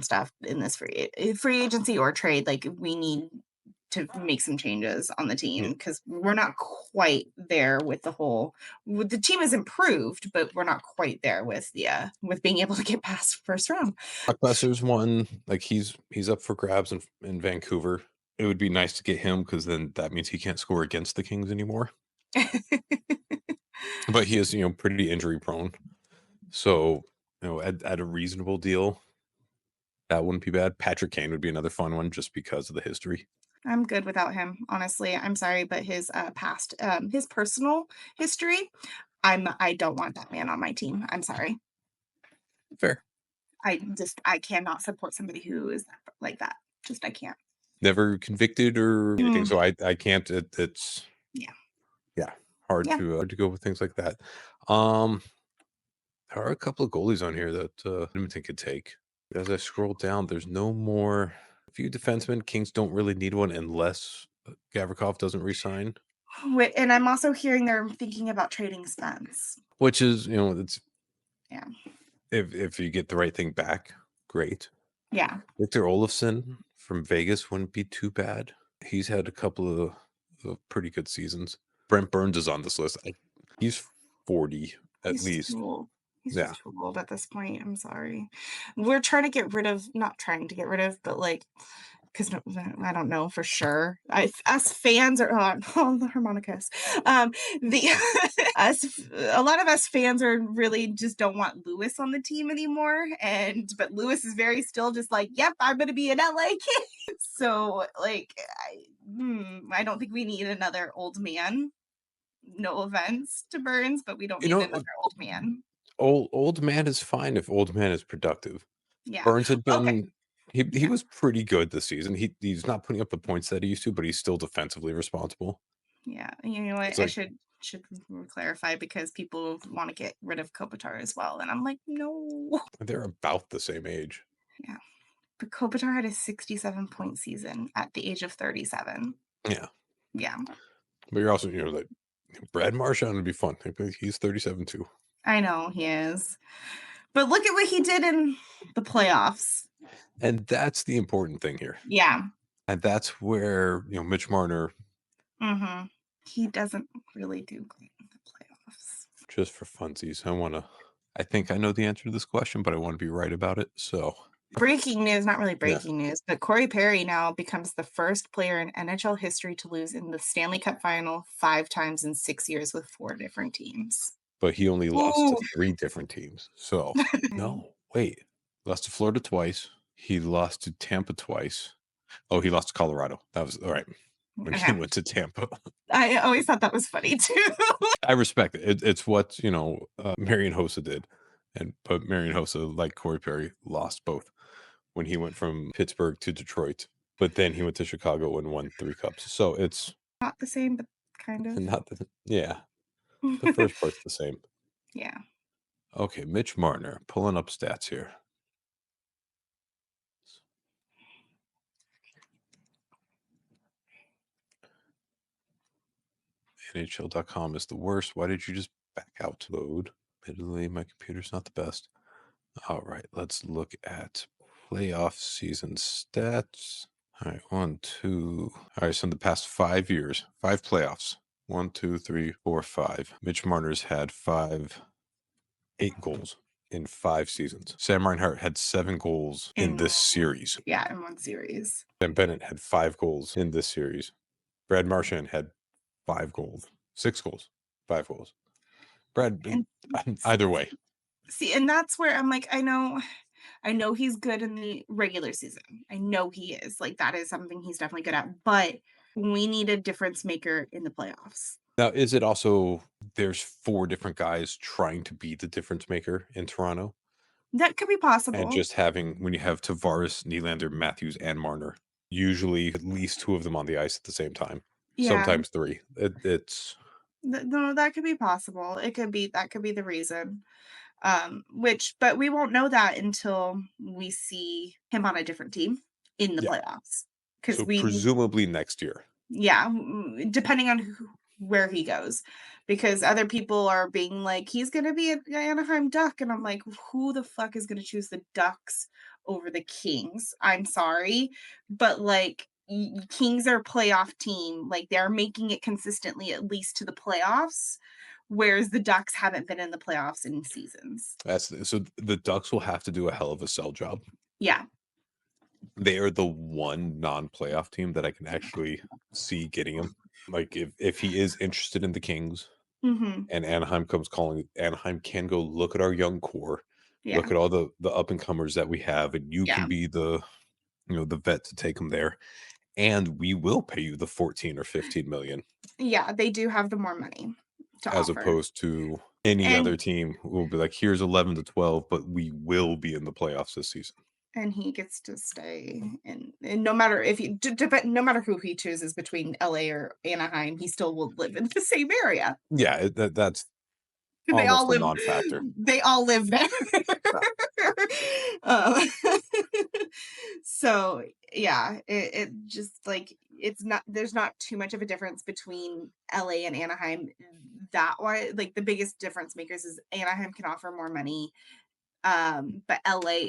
stuff in this free agency or trade. Like we need to make some changes on the team Yeah. because we're not quite there with the team has improved, but we're not quite there with being able to get past first round. Brock Besser's one, like he's up for grabs in Vancouver. It would be nice to get him because then that means he can't score against the Kings anymore. But he is, pretty injury prone. So, at a reasonable deal, that wouldn't be bad. Patrick Kane would be another fun one just because of the history. I'm good without him, honestly. I'm sorry, but his personal history, I don't want that man on my team. I'm sorry. Fair. I cannot support somebody who is like that. Just I can't. Never convicted or anything. Mm, So I can't. It's yeah. yeah, hard Yeah. to go with things like that. There are a couple of goalies on here that Edmonton could take. As I scroll down, there's no more. A few defensemen. Kings don't really need one unless Gavrikov doesn't resign, Wait, and I'm also hearing they're thinking about trading Spence. which is it's Yeah. if you get the right thing back, great. Yeah. Victor Olofsson from Vegas wouldn't be too bad. He's had a couple of pretty good seasons. Brent Burns is on this list. He's 40 at He's least. too old. He's Yeah. just too old at this point. I'm sorry. We're trying to get rid of, not trying to get rid of, but like, because I don't know for sure. Us fans are oh, the harmonicas. The us a lot of us fans are really just don't want Lewis on the team anymore. But Lewis is very still just like, yep, I'm gonna be an LA kid. So like, I don't think we need another old man. No offense to Burns, but we don't You need know, another old man. old man is fine if old man is productive. Yeah. Burns had Okay. been he Yeah. was pretty good this season. He's not putting up the points that he used to, but he's still defensively responsible. Yeah. You know what? It's I like should clarify because people want to get rid of Kopitar as well. And I'm like, no. they're about the same age. Yeah. But Kopitar had a 67-point season at the age of 37. Yeah. Yeah. But you're also, like Brad Marchand would be fun. He's 37 too. I know he is. But look at what he did in the playoffs. And that's the important thing here. Yeah. And that's where, Mitch Marner, Mm-hmm. He doesn't really do great in the playoffs. just for funsies, I think I know the answer to this question, but I want to be right about it. So Breaking news, not really yeah. breaking news, but Corey Perry now becomes the first player in NHL history to lose in the Stanley Cup final 5 times in 6 years with 4 different teams. But he only lost to Ooh. 3 different teams. So no, wait. Lost to Florida twice. He lost to Tampa twice. Oh, he lost to Colorado. That was all right. When he Okay. went to Tampa. I always thought that was funny too. I respect it. It's what, Marian Hossa did. But Marian Hossa, like Corey Perry, lost both when he went from Pittsburgh to Detroit. But then he went to Chicago and won 3 cups. So it's Not the same, but kind of. not yeah. The first part's the same. Yeah. Okay, Mitch Marner, pulling up stats here. NHL.com is the worst. Why did you just back out to load? Admittedly, my computer's not the best. All right, let's look at playoff season stats. All right, 1, 2. All right, so in the past 5 years, 5 playoffs. 1, 2, 3, 4, 5. Mitch Marner's had 8 goals in 5 seasons. Sam Reinhart had 7 goals in this series. Yeah, in one series. Ben Bennett had 5 goals in this series. Brad Marchand had 5 goals, 6 goals 5 goals. Brad, And either way. see, and that's where I'm like, I know he's good in the regular season. I know he is. Like, that is something he's definitely good at, but we need a difference maker in the playoffs. Now, is it also there's 4 different guys trying to be the difference maker in Toronto, That could be and possible. just having when you have Tavares, Nylander, Matthews, and Marner, usually at least 2 of them on the ice at the same time, Yeah. sometimes 3. It's No, that could be possible. That could be the reason. Which but we won't know that until we see him on a different team in the yeah. playoffs. Because So we presumably next year. Yeah, depending on where he goes, because other people are being like, "He's gonna be an Anaheim Duck," and I'm like, "Who the fuck is gonna choose the Ducks over the Kings? I'm sorry, but, like, Kings are a playoff team, like, they're making it consistently at least to the playoffs, whereas the Ducks haven't been in the playoffs in seasons." So the Ducks will have to do a hell of a sell job. Yeah. They are the one non-playoff team that I can actually see getting him. Like, if he is interested in the Kings Mhm. and Anaheim comes calling, Anaheim can go, "Look at our young core. Yeah. Look at all the up and comers that we have, and you Yeah. can be the vet to take them there, and we will pay you the 14 or 15 million, Yeah, they do have the more money to as offer. opposed to any And other team who will be like, "Here's 11 to 12, but we will be in the playoffs this season." he gets to stay, and no matter if he no matter who he chooses between LA or Anaheim, he still will live in the same area. Yeah, that's They all almost a live non-factor. they all live there. Um, so yeah, it just like it's not there's not too much of a difference between LA and Anaheim. That why like the biggest difference makers is Anaheim can offer more money. But LA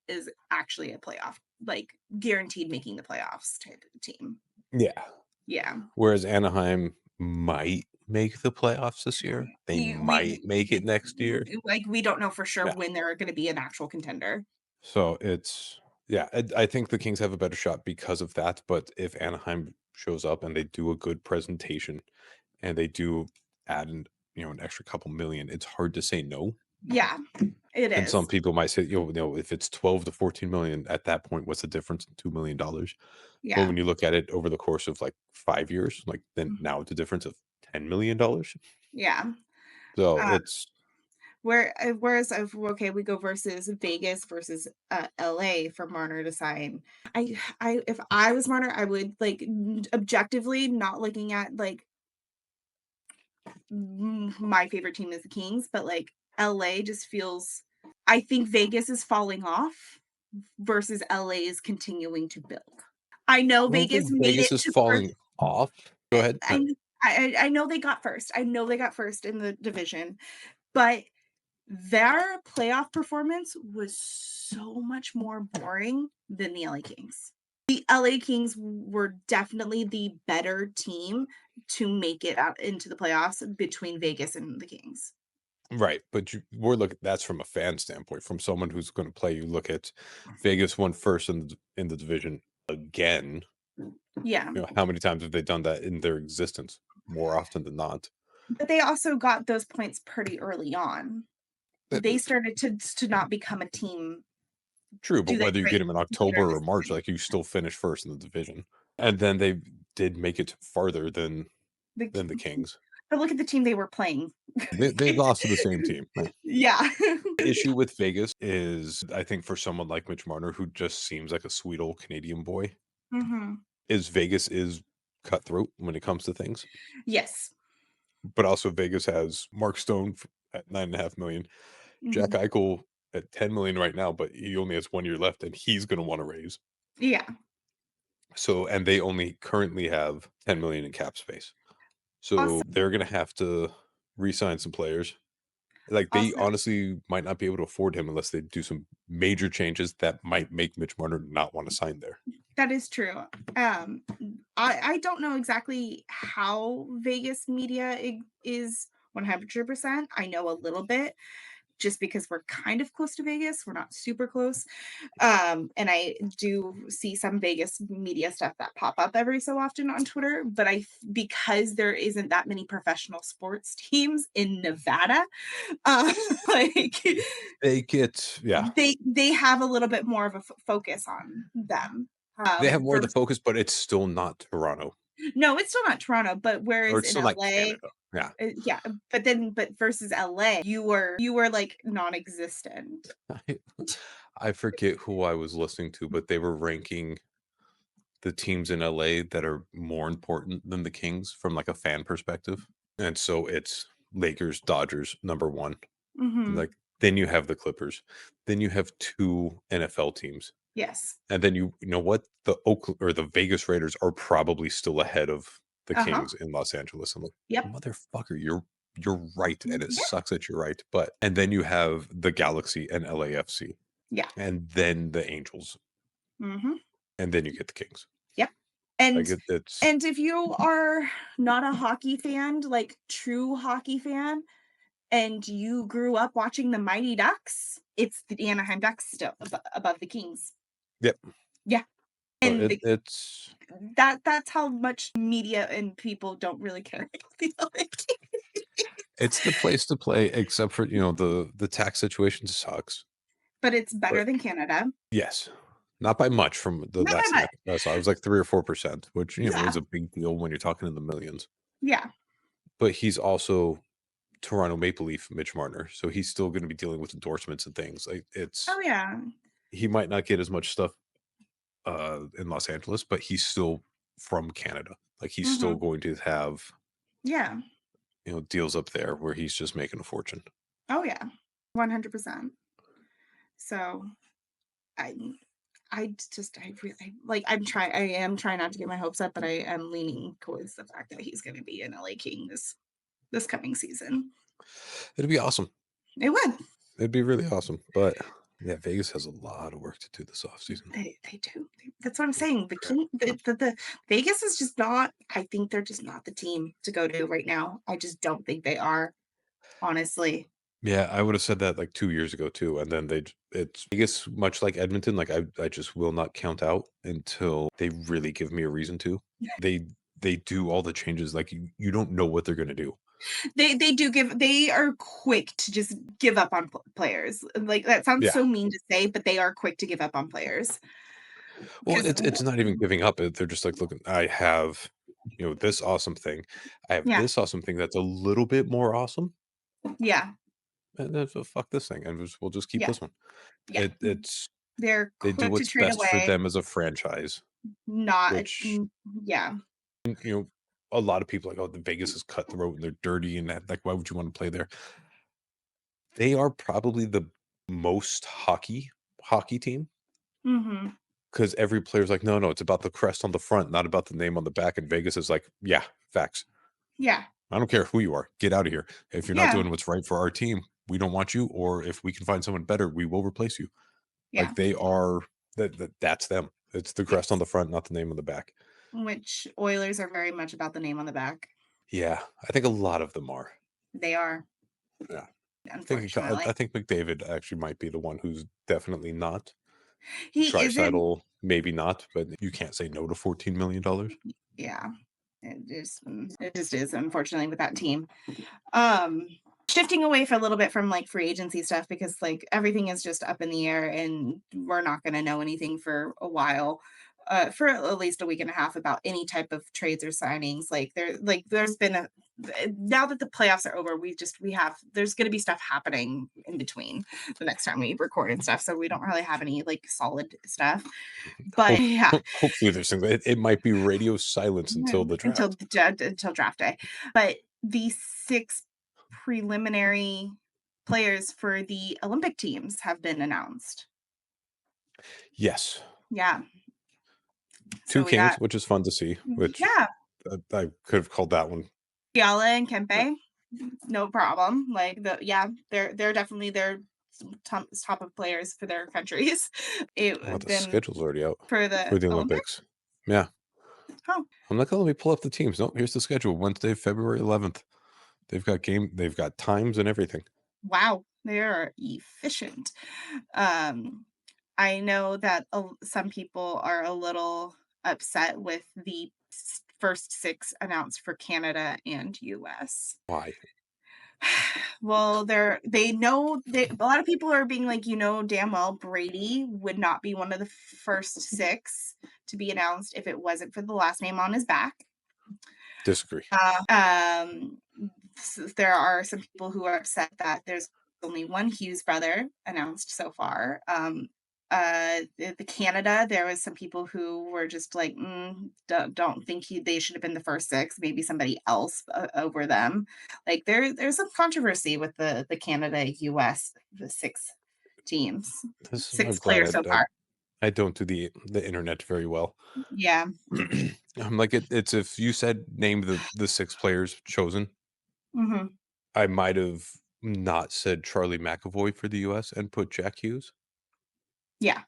is actually a playoff, like guaranteed making the playoffs type of team. Yeah. Yeah. Whereas Anaheim might make the playoffs this year. They You, we might make it next year. like we don't know for sure Yeah. when they're going to be an actual contender. So it's yeah, I think the Kings have a better shot because of that. But if Anaheim shows up and they do a good presentation and they do add an extra couple million, it's hard to say no. Yeah, it And some is. people might say, if it's 12 to 14 million at that point, what's the difference in $2 million? But Yeah. when you look at it over the course of like 5 years, like then Mhm. now it's a difference of $10 million. Yeah. So Uh, it's whereas if okay, we go versus Vegas versus LA for Marner to sign. I if I was Marner, I would like objectively not looking at like my favorite team is the Kings, but like LA just feels I think Vegas is falling off versus LA is continuing to build. I know I don't Vegas think made Vegas it is to first. falling off. Go ahead. No. I know they got first. I know they got first in the division, but their playoff performance was so much more boring than the LA Kings. The LA Kings were definitely the better team to make it out into the playoffs between Vegas and the Kings. Right, but we're looking that's from a fan standpoint. From someone who's going to play, you look at Vegas won first in the division again. Yeah, How many times have they done that in their existence? More often than not. but they also got those points pretty early on. That- They started to not become a team True, but do that whether you great get them in later in October the or March, season. like you still finish first in the division, and then they did make it farther The than the Kings. but look at the team they were playing. They lost to the same team. Yeah. The issue with Vegas is, I think, for someone like Mitch Marner, who just seems like a sweet old Canadian boy, Mhm. is Vegas is cutthroat when it comes to things. Yes. But also Vegas has Mark Stone at 9.5 million, Jack Mhm. Eichel at 10 million right now, but he only has 1 year left, and he's going to want to raise. Yeah. So, and they only currently have 10 million in cap space. So Also they're going to have to re-sign some players. Like, they also honestly might not be able to afford him unless they do some major changes that might make Mitch Marner not want to sign there. that is true. Um, I don't know exactly how Vegas media is 100%. I know a little bit. just because we're kind of close to Vegas. We're not super close. And I do see some Vegas media stuff that pop up every so often on Twitter, but because there isn't that many professional sports teams in Nevada, uh, like yeah, they have a little bit more of a focus on them. they have more of the Versus, focus, but it's still not Toronto, no, it's still not Toronto, but or whereas it's in still not LA, Canada. Yeah. yeah, but versus LA, you were like non-existent. I I forget who I was listening to, but they were ranking the teams in LA that are more important than the Kings from, like, a fan perspective, and so it's Lakers, Dodgers, number 1, Hmm. like, then you have the Clippers, then you have 2 NFL teams, Yes. and then you know what? The Oakland or the Vegas Raiders are probably still ahead of the Uh-huh. Kings in Los Angeles. I'm like, Yep. "Motherfucker, you're right, and it Yeah. sucks that you're right," but and then you have the Galaxy and LAFC, Yeah. and then the Angels, Hmm. and then you get the Kings. Yep. Like, And it's and if you are not a hockey fan, like true hockey fan, and you grew up watching the Mighty Ducks, it's the Anaheim Ducks still above the Kings. yep. Yeah. So And it's that's how much media and people don't really care about the LA Kings. it's the place to play, except for, the tax situation sucks, But it's but better than Canada. yes, not by much from the Not last by thing much. I saw. It was like 3 or 4%, which, Yeah. is a big deal when you're talking in the millions. Yeah. But he's also Toronto Maple Leaf Mitch Marner, so he's still gonna be dealing with endorsements and things. Like, Oh, yeah. he might not get as much stuff, in Los Angeles, but he's still from Canada. Like, he's still Mhm. going to have, Yeah. deals up there where he's just making a fortune. Oh, yeah. 100%. So, I I really like, I am trying not to get my hopes up, but I am leaning towards the fact that he's gonna be an LA King this coming season. It'd be awesome. It would. It'd be really awesome, but, yeah, Vegas has a lot of work to do this offseason. They do. That's what I'm saying. The Vegas is just not, I think they're just not the team to go to right now. I just don't think they are, honestly. Yeah, I would've said that, like, 2 years ago too, and then it's Vegas, much like Edmonton, like, I just will not count out until they really give me a reason to. They they do all the changes, like, you don't know what they're gonna do. They are quick to just give up on players. Like, that sounds Yeah. so mean to say, but they are quick to give up on players. Well, 'Cause it's not even giving up, they're just like, "Look, I have, this awesome thing. I have yeah, this awesome thing that's a little bit more awesome, yeah, and then so fuck this thing, and we'll just keep yeah, this one." yeah. It's They're they do quick to what's trade best for away, them as a franchise, not which, yeah. you know, a lot of people are like, "Oh, the Vegas is cutthroat and they're dirty and that, like, why would you wanna play there?" They are probably the most hockey team Mhm. because every player's like, "No, no, it's about the crest on the front, not about the name on the back," and Vegas is like, "Yeah, facts. Yeah, I don't care who you are. Get out of here. If you're not yeah, doing what's right for our team, we don't want you, or if we can find someone better, we will replace you." yeah. Like, they are that's them. It's the crest on Yes. the front, not the name on the back. Which Oilers are very much about the name on the back. Yeah, I think a lot of them are. They are, Yeah. I unfortunately. think McDavid actually might be the one who's definitely not. He isn't. Draisaitl, maybe not, but you can't say no to $14,000,000. Yeah. It just is, unfortunately, with that team. Um, Shifting away for a little bit from, like, free agency stuff, because, like, everything is just up in the air and we're not gonna know anything for a while, for at least a week and a half about any type of trades or signings. There's been a now that the playoffs are over, there's gonna be stuff happening in between the next time we record and stuff, so we don't really have any, like, solid stuff. But Hope yeah. hopefully there's things it might be radio silence until Mhm, the draft. until draft day. But the 6 preliminary players for the Olympic teams have been announced. Yes. Yeah, 2 so we Kings, got which is fun to see, which, yeah, I could have called that one. Fiala and Yeah. Kempe, no problem. Like, they're definitely top of players for their countries. Oh, the Then schedule's already out for the for the Olympics? Olympics. Yeah. Oh, I'm like, "Oh, let me pull up the teams." No, here's the schedule, Wednesday, February 11th. They've got times and everything. wow. They are efficient. Um, I know that some people are a little upset with the first six announced for Canada and US. Why? Well, they know a lot of people are being like, damn well Brady would not be one of the first six to be announced if it wasn't for the last name on his back. Disagree. Um, there are some people who are upset that there's only one Hughes brother announced so far. The Canada, there was some people who were just like, don't think they should have been the first six. Maybe somebody else over them. Like there's some controversy with the Canada US, the six teams, I'm six glad players so far. I don't do the internet very well. Yeah. I'm like it's if you said name the six players chosen, Hmm. I might have not said Charlie McAvoy for the US and put Jack Hughes. Yeah.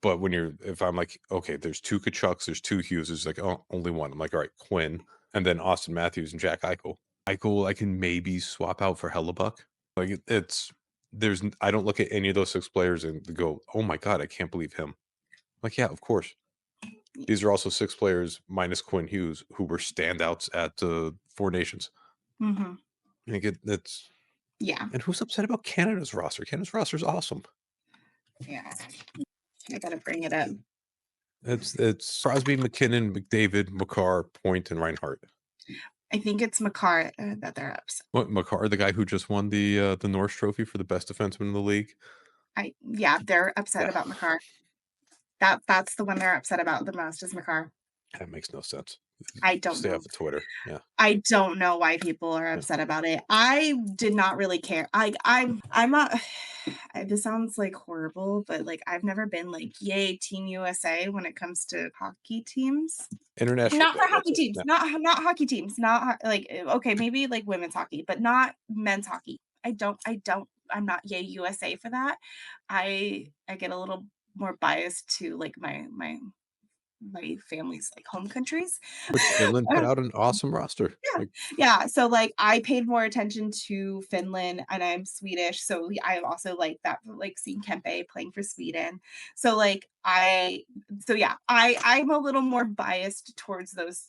But if I'm like, okay, there's two Kachucks, there's two Hughes, there's like, oh, only one. I'm like, all right, Quinn, and then Austin Matthews and Jack Eichel. Eichel, I can maybe swap out for Hellebuck. Like I don't look at any of those six players and go, oh my god, I can't believe him. Like, yeah, of course. These are also six players minus Quinn Hughes who were standouts at the Four Nations. Hmm. I think it's Yeah. and who's upset about Canada's roster? Canada's roster is awesome. Yeah. I gotta bring it up. It's Crosby, McKinnon, McDavid, McCarr, Point, and Reinhart. I think it's Makar that they're upset. What McCarr, the guy who just won the Norris Trophy for the best defenseman in the league? Yeah, they're upset Yeah, about Makar. That's the one they're upset about the most is Makar. that makes no sense. I don't Stay know. off of Twitter. Yeah, I don't know why people are yeah. upset about it. I did not really care. I'm not this sounds like horrible, but like I've never been like yay Team USA when it comes to hockey teams. International Not play. for That's hockey it. teams. Yeah. Not hockey teams. Not like okay, maybe like women's hockey, but not men's hockey. I'm not yay USA for that. I get a little more biased to like my family's like home countries. Which Finland put out an awesome roster. Yeah. Like Yeah, so, like, I paid more attention to Finland, and I'm Swedish, so I also like that, like, seeing Kempe playing for Sweden. So, like, yeah, I'm a little more biased towards those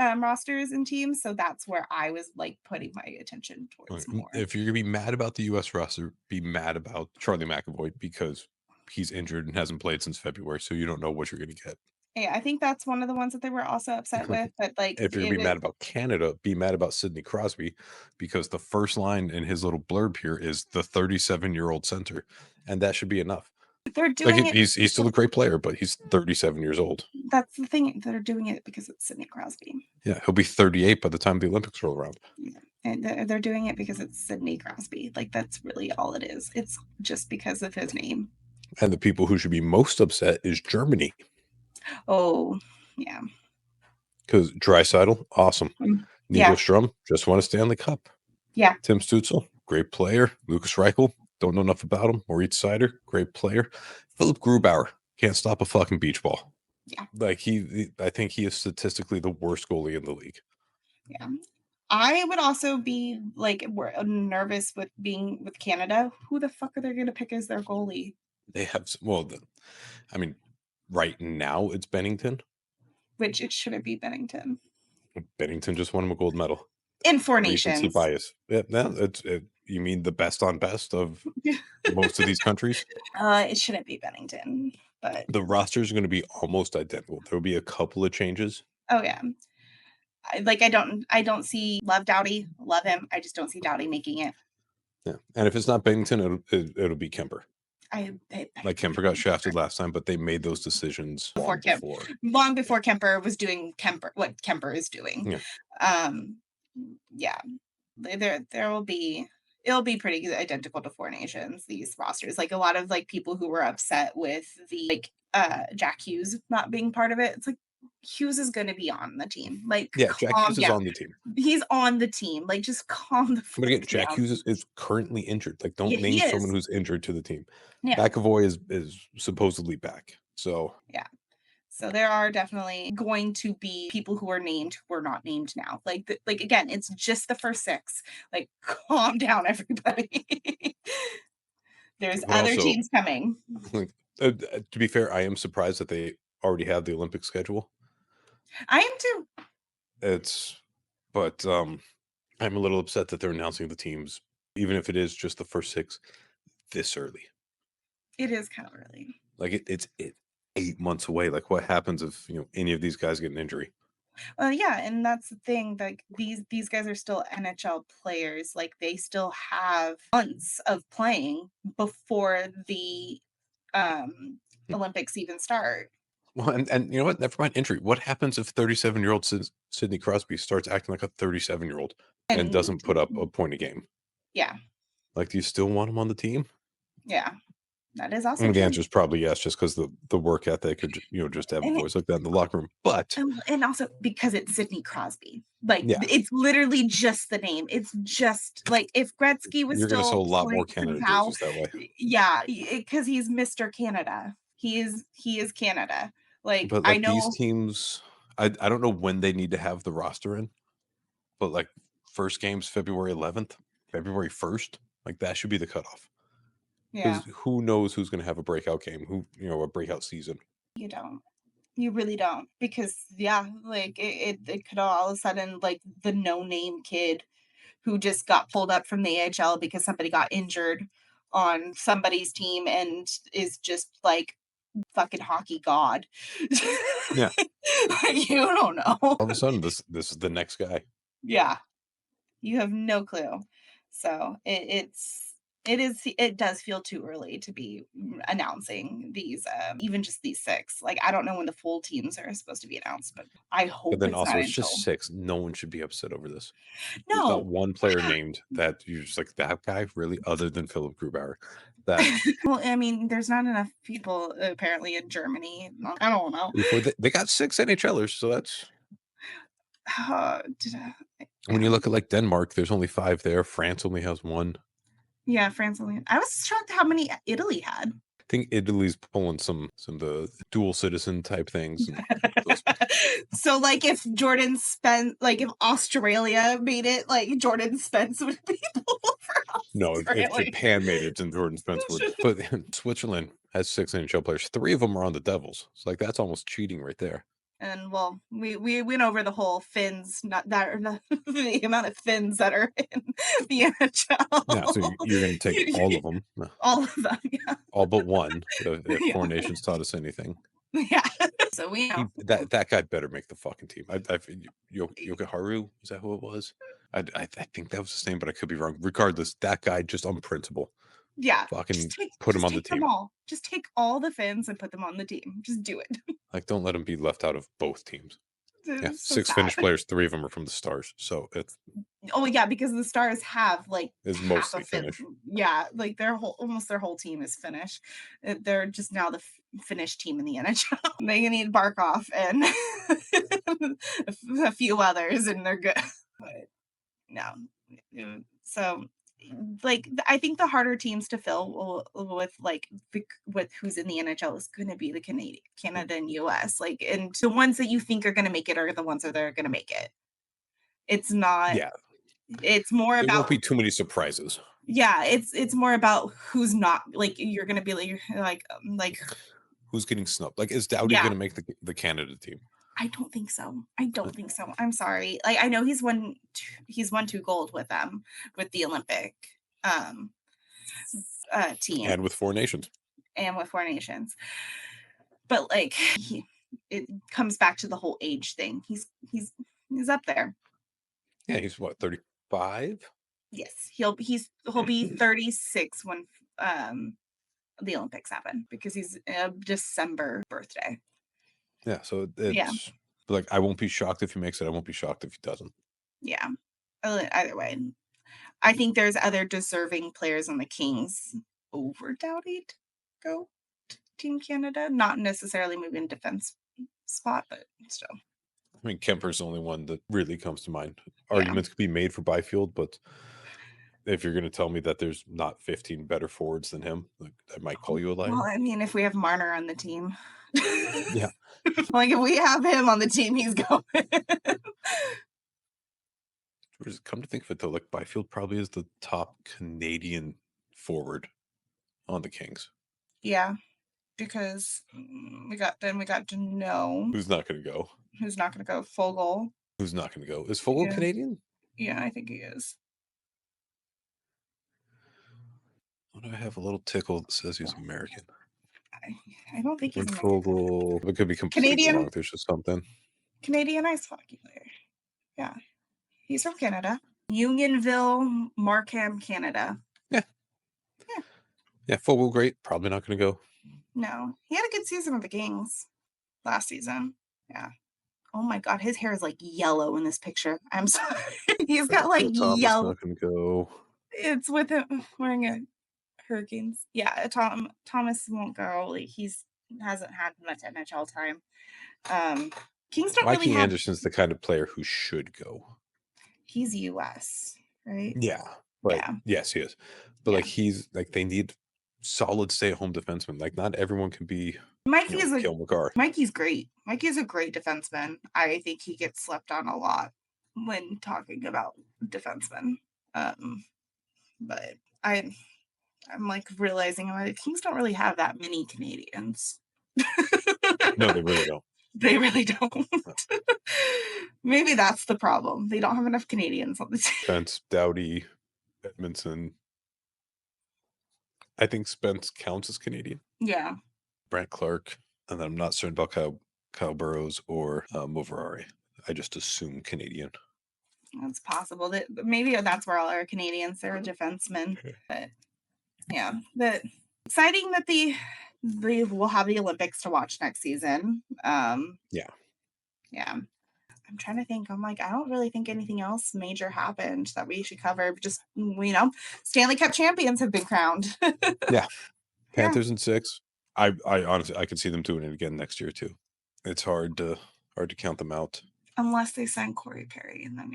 rosters and teams, so that's where I was, like, putting my attention towards more. if you're gonna be mad about the U.S. roster, be mad about Charlie McAvoy because he's injured and hasn't played since February, so you don't know what you're gonna get. Yeah, I think that's one of the ones that they were also upset with, but, like, If you're gonna it be was mad about Canada, be mad about Sidney Crosby because the first line in his little blurb here is the 37-year-old center, and that should be enough. they're Like doing it he's still a great player, but he's 37 years old. that's the thing, they're doing it because it's Sidney Crosby. Yeah, he'll be 38 by the time the Olympics roll around. Yeah, and they're doing it because it's Sidney Crosby, like, that's really all it is. It's just because of his name. And the people who should be most upset is Germany Oh, yeah. because Draisaitl, awesome. Yeah, Strom just won a Stanley Cup. yeah, Tim Stützle, great player. Lucas Reichel, don't know enough about him. Moritz Seider, great player. Philip Grubauer can't stop a fucking beach ball. yeah, Like I think he is statistically the worst goalie in the league. yeah. I would also be, like, nervous with being with Canada. Who the fuck are they gonna pick as their goalie? They have I mean, right now it's Bennington. Which it shouldn't be Bennington. Bennington just won him a gold medal. In 4 Recency nations. bias. Yeah, no, you mean the best on best of most of these countries? It shouldn't be Bennington, but The rosters are going to be almost identical. There'll be a couple of changes. oh, yeah. I don't see Love Doughty, love him, I just don't see Doughty making it. Yeah, and if it's not Bennington, it'll be Kemper. I Like Kemper got shafted last time, but they made those decisions long before. long before Kemper was doing what Kemper is doing. Yeah, Um, yeah, there will be it'll be pretty identical to Four Nations. These rosters, like a lot of like people who were upset with the like Jack Hughes not being part of it. It's like Hughes is going to be on the team. Like yeah. Jack calm Hughes is down. on the team, He's on the team. Like just calm the but again, fuck Jack down. Hughes is currently injured. Like, Yeah, don't he name someone is. who's injured to the team. Yeah, McAvoy is supposedly back, so yeah. So there are definitely going to be people who are named who are not named now. Like again, it's just the first six. Like calm down, everybody. There's But other also, teams coming. like, to be fair, I am surprised that they already have the Olympic schedule. I am too. It's, but I'm a little upset that they're announcing the teams, even if it is just the first six, this early. It is kind of early. Like it's 8 months away. Like, what happens if any of these guys get an injury? Well, yeah, and that's the thing. Like these guys are still NHL players. Like they still have months of playing before the um Olympics even start. Well, and you know what? Never mind injury. What happens if 37-year-old Sidney Crosby starts acting like a 37-year-old and And doesn't put up a point a game? yeah, Like, do you still want him on the team? yeah, that is also And the true. answer is probably yes, just because the work ethic could just have And boys like that in the locker room. But and also because it's Sidney Crosby. Like yeah, it's literally just the name. It's just like if Gretzky was you're going to still sell a lot more playing Canada somehow, jerseys that way. yeah, because he's Mr. Canada. He is Canada. Like But I like these know teams, I don't know when they need to have the roster in, but like first game's February 11th, February 1st, like that should be the cutoff. yeah, Because who knows who's going to have a breakout game, a breakout season. you don't. You really don't because yeah, like it could all of a sudden like the no name kid who just got pulled up from the AHL because somebody got injured on somebody's team and is just like fucking hockey god. Yeah. You don't know. All of a sudden, this is the next guy. Yeah, you have no clue. So it does feel too early to be announcing these even just these six. Like I don't know when the full teams are supposed to be announced, but I But hope then it's not also, it's just until six. No one should be upset over this. There's not no. one player named that you're just like that guy, really, other than Philip Grubauer. That Well, I mean, there's not enough people apparently in Germany. I don't know. before they got six NHLers, so that's when Yeah, you look at like Denmark, there's only five there. France only has one. yeah, France only. I was shocked how many Italy had. I think Italy's pulling some of the dual citizen type things and those. So, like, like, if Australia made it, like, Jordan Spence would be for No, if Australia. Japan made it, then Jordan Spence would. But Switzerland has six NHL players. Three of them are on the Devils. It's like that's almost cheating right there. And well, we went over the whole Finns, not that the amount of Finns that are in the Yeah, so NHL. you're going to take all of them, All of them, yeah. all but one. If Yeah. Four Nations taught us anything, Yeah. So we know. that guy better make the fucking team. Yokoharu, is that who it was? I think that was his name, but I could be wrong. Regardless, that guy just on principle, Yeah. fucking put him Just on the take them team. all. Just take all the Finns and put them on the team. Just do it. Like, don't let him be left out of both teams. Yeah, It's so six sad. Finnish players, three of them are from the Stars, so Oh yeah, because the Stars have like it's half mostly of Finn. Finnish. Yeah, like almost their whole team is Finnish. They're just now the Finnish team in the NHL. They need Barkov and a few others, and they're good. But no, so like I think the harder teams to fill with like with who's in the NHL is going to be the Canada and US. Like, and the ones that you think are going to make it are the ones that are going to make it. It's not. Yeah, It's more there won't about be too many surprises. yeah. It's more about who's not like you're going to be like Who's getting snubbed? Like, is Doughty yeah. going to make the Canada team? I don't think so. I don't think so. I'm sorry. Like I know he's won two gold with them with the Olympic um team And with Four Nations, and with Four Nations. But like it comes back to the whole age thing. He's up there. yeah, he's what 35. Yes, he'll be 36 when um the Olympics happen because he's a December birthday. Yeah, so Yeah, it's like I won't be shocked if he makes it. I won't be shocked if he doesn't. yeah. Either way, I think there's other deserving players on the Kings over Doughty to go to Team Canada. Not necessarily moving defense spot, but still, I mean, Kemper's the only one that really comes to mind. yeah. Arguments could be made for Byfield, but if you're going to tell me that there's not 15 better forwards than him, like, I might call you a Well, liar. I mean, if we have Marner on the team, Yeah. Like, if we have him on the team, he's going. Come to think of it, though, like, Byfield probably is the top Canadian forward on the Kings. Yeah, because we got to know Who's not gonna go? who's not going to go full goal. Who's not gonna go? Is Fogle Yeah, Canadian? yeah, I think he is. Why do I have a little tickle that says he's American? I don't think he's Rick American. Fogle. I could be completely Canadian wrong. There's just something. Canadian ice hockey player. Yeah, he's from Canada. Unionville, Markham, Canada. Yeah. Yeah. Yeah, Fogle, great. Probably not gonna go. No, he had a good season with the Kings last season. Yeah. Oh my god, his hair is like yellow in this picture. I'm sorry. He's got like Joe Thomas yellow. not gonna go. It's with him wearing a Hurricanes. Yeah, Thomas won't go. Like, he's hasn't had much NHL time. Um, Kings don't really Mikey have. Anderson's the kind of player who should go. He's US, right? Yeah. Like, Yeah, yes, he is. But yeah. like he's like they need solid stay-at-home defensemen. Like not everyone can be, Mikey's a Cale Makar. Mikey's great. Mikey's a great defenseman. I think he gets slept on a lot when talking about defensemen. Um, but I'm like realizing like Kings don't really have that many Canadians. No, they really don't. They really don't. Maybe that's the problem. They don't have enough Canadians on the team. Spence, Doughty, Edmondson. I think Spence counts as Canadian. Yeah. Brant Clark. And then I'm not certain about Kyle Burrows or Moverare. I just assume Canadian. That's possible. That maybe that's where all our Canadians are defensemen. But yeah, but exciting that they will have the Olympics to watch next season. Yeah. Yeah. I'm trying to think. I'm like, I don't really think anything else major happened that we should cover. Just Stanley Cup champions have been crowned. Yeah. Yeah. Panthers in 6. I honestly I could see them doing it again next year too. It's hard to count them out. Unless they sign Corey Perry, and then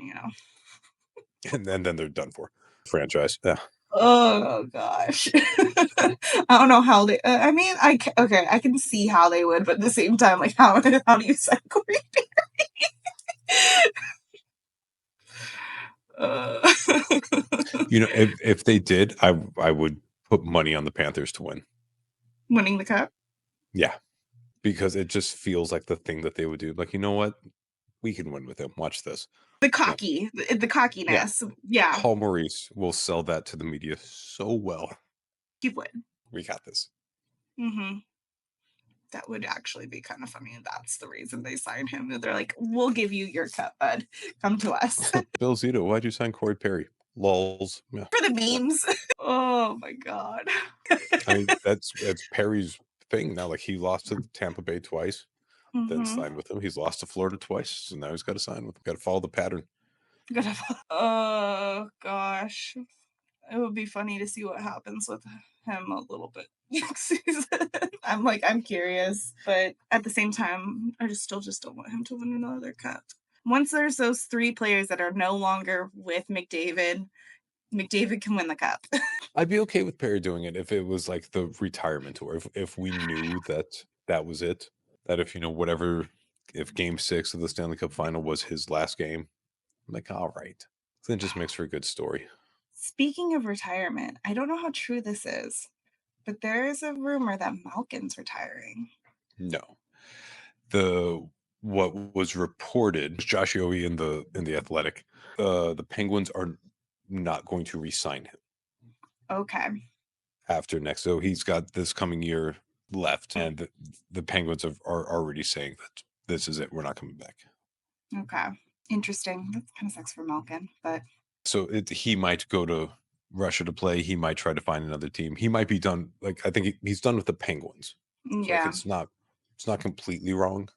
And then they're done for. Franchise. Yeah. Oh gosh. I don't know how they. I mean, okay, I can see how they would, but at the same time, like how do you sign Corey Perry? If they did, I would put money on the Panthers to win. Winning the cup. Yeah. Because it just feels like the thing that they would do. Like, you know what? We can win with him. Watch this. The cockiness. Yeah. Paul Maurice will sell that to the media so well. He would. We got this. Mm-hmm. That would actually be kind of funny. That's the reason they signed him. They're like, we'll give you your cup, bud. Come to us. Bill Zito, why'd you sign Corey Perry? Lols. Yeah. For the memes. Oh my god. I mean, that's Perry's thing now. Like he lost to Tampa Bay twice, then signed with them. He's lost to Florida twice, so now he's got to sign with them. Got to follow the pattern. Oh gosh. It would be funny to see what happens with him a little bit next season. I'm curious, but at the same time, I just don't want him to win another cup. Once there's those 3 players that are no longer with McDavid can win the cup. I'd be okay with Perry doing it if it was like the retirement tour. If we knew that was it. That if Game 6 of the Stanley Cup Final was his last game, I'm like, all right. Then it just makes for a good story. Speaking of retirement, I don't know how true this is, but there is a rumor that Malkin's retiring. No. What was reported, Josh Yohe in the Athletic, the Penguins are not going to re-sign him. Okay. After next, so he's got this coming year left, and the Penguins are already saying that this is it. We're not coming back. Okay. Interesting. That kind of sucks for Malkin, but so he might go to Russia to play. He might try to find another team. He might be done. Like I think he's done with the Penguins. Yeah, so like it's not completely wrong.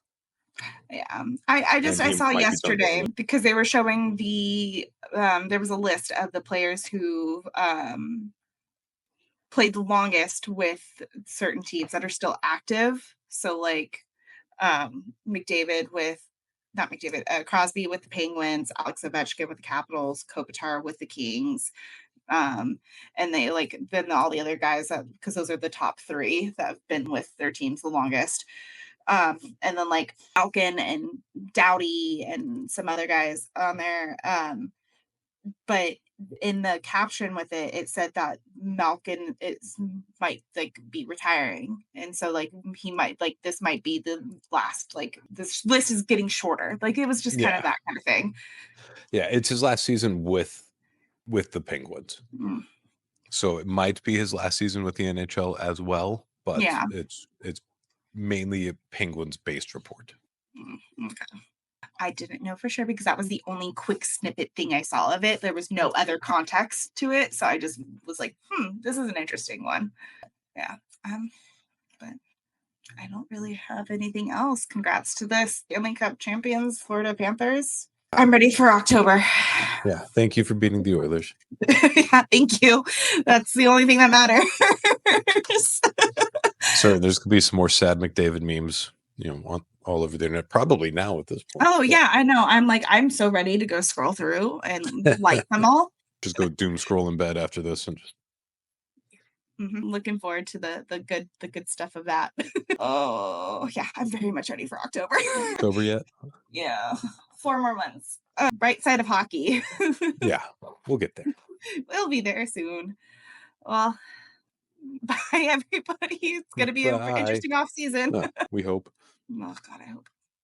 Yeah, I saw yesterday because they were showing there was a list of the players who played the longest with certain teams that are still active. So like Crosby with the Penguins, Alex Ovechkin with the Capitals, Kopitar with the Kings. And they then all the other guys because those are the top 3 that have been with their teams the longest. And then like Malkin and Dowdy and some other guys on there. But in the caption with it, it said that Malkin is might like be retiring, and so like he might like this might be the last. Like this list is getting shorter. Like it was just kind of Yeah. that kind of thing. Yeah, it's his last season with the Penguins. Mm, So it might be his last season with the NHL as well, but yeah. it's mainly a Penguins-based report. Okay. I didn't know for sure because that was the only quick snippet thing I saw of it. There was no other context to it, so I just was like, this is an interesting one." Yeah. Um, but I don't really have anything else. Congrats to the Stanley Cup champions, Florida Panthers. I'm ready for October. Yeah, thank you for beating the Oilers. Yeah, thank you. That's the only thing that matters. Sorry, there's gonna be some more sad McDavid memes, all over the internet, probably now at this point. Oh yeah, I know. I'm so ready to go scroll through and like them all. Just go doom scroll in bed after this and just Looking forward to the good stuff of that. Oh yeah, I'm very much ready for October. over yet? Yeah, 4 more months. Bright side of hockey. Yeah, we'll get there. We'll be there soon. Well, bye everybody. It's gonna be an Bye. interesting off season. We hope. Oh God, I hope.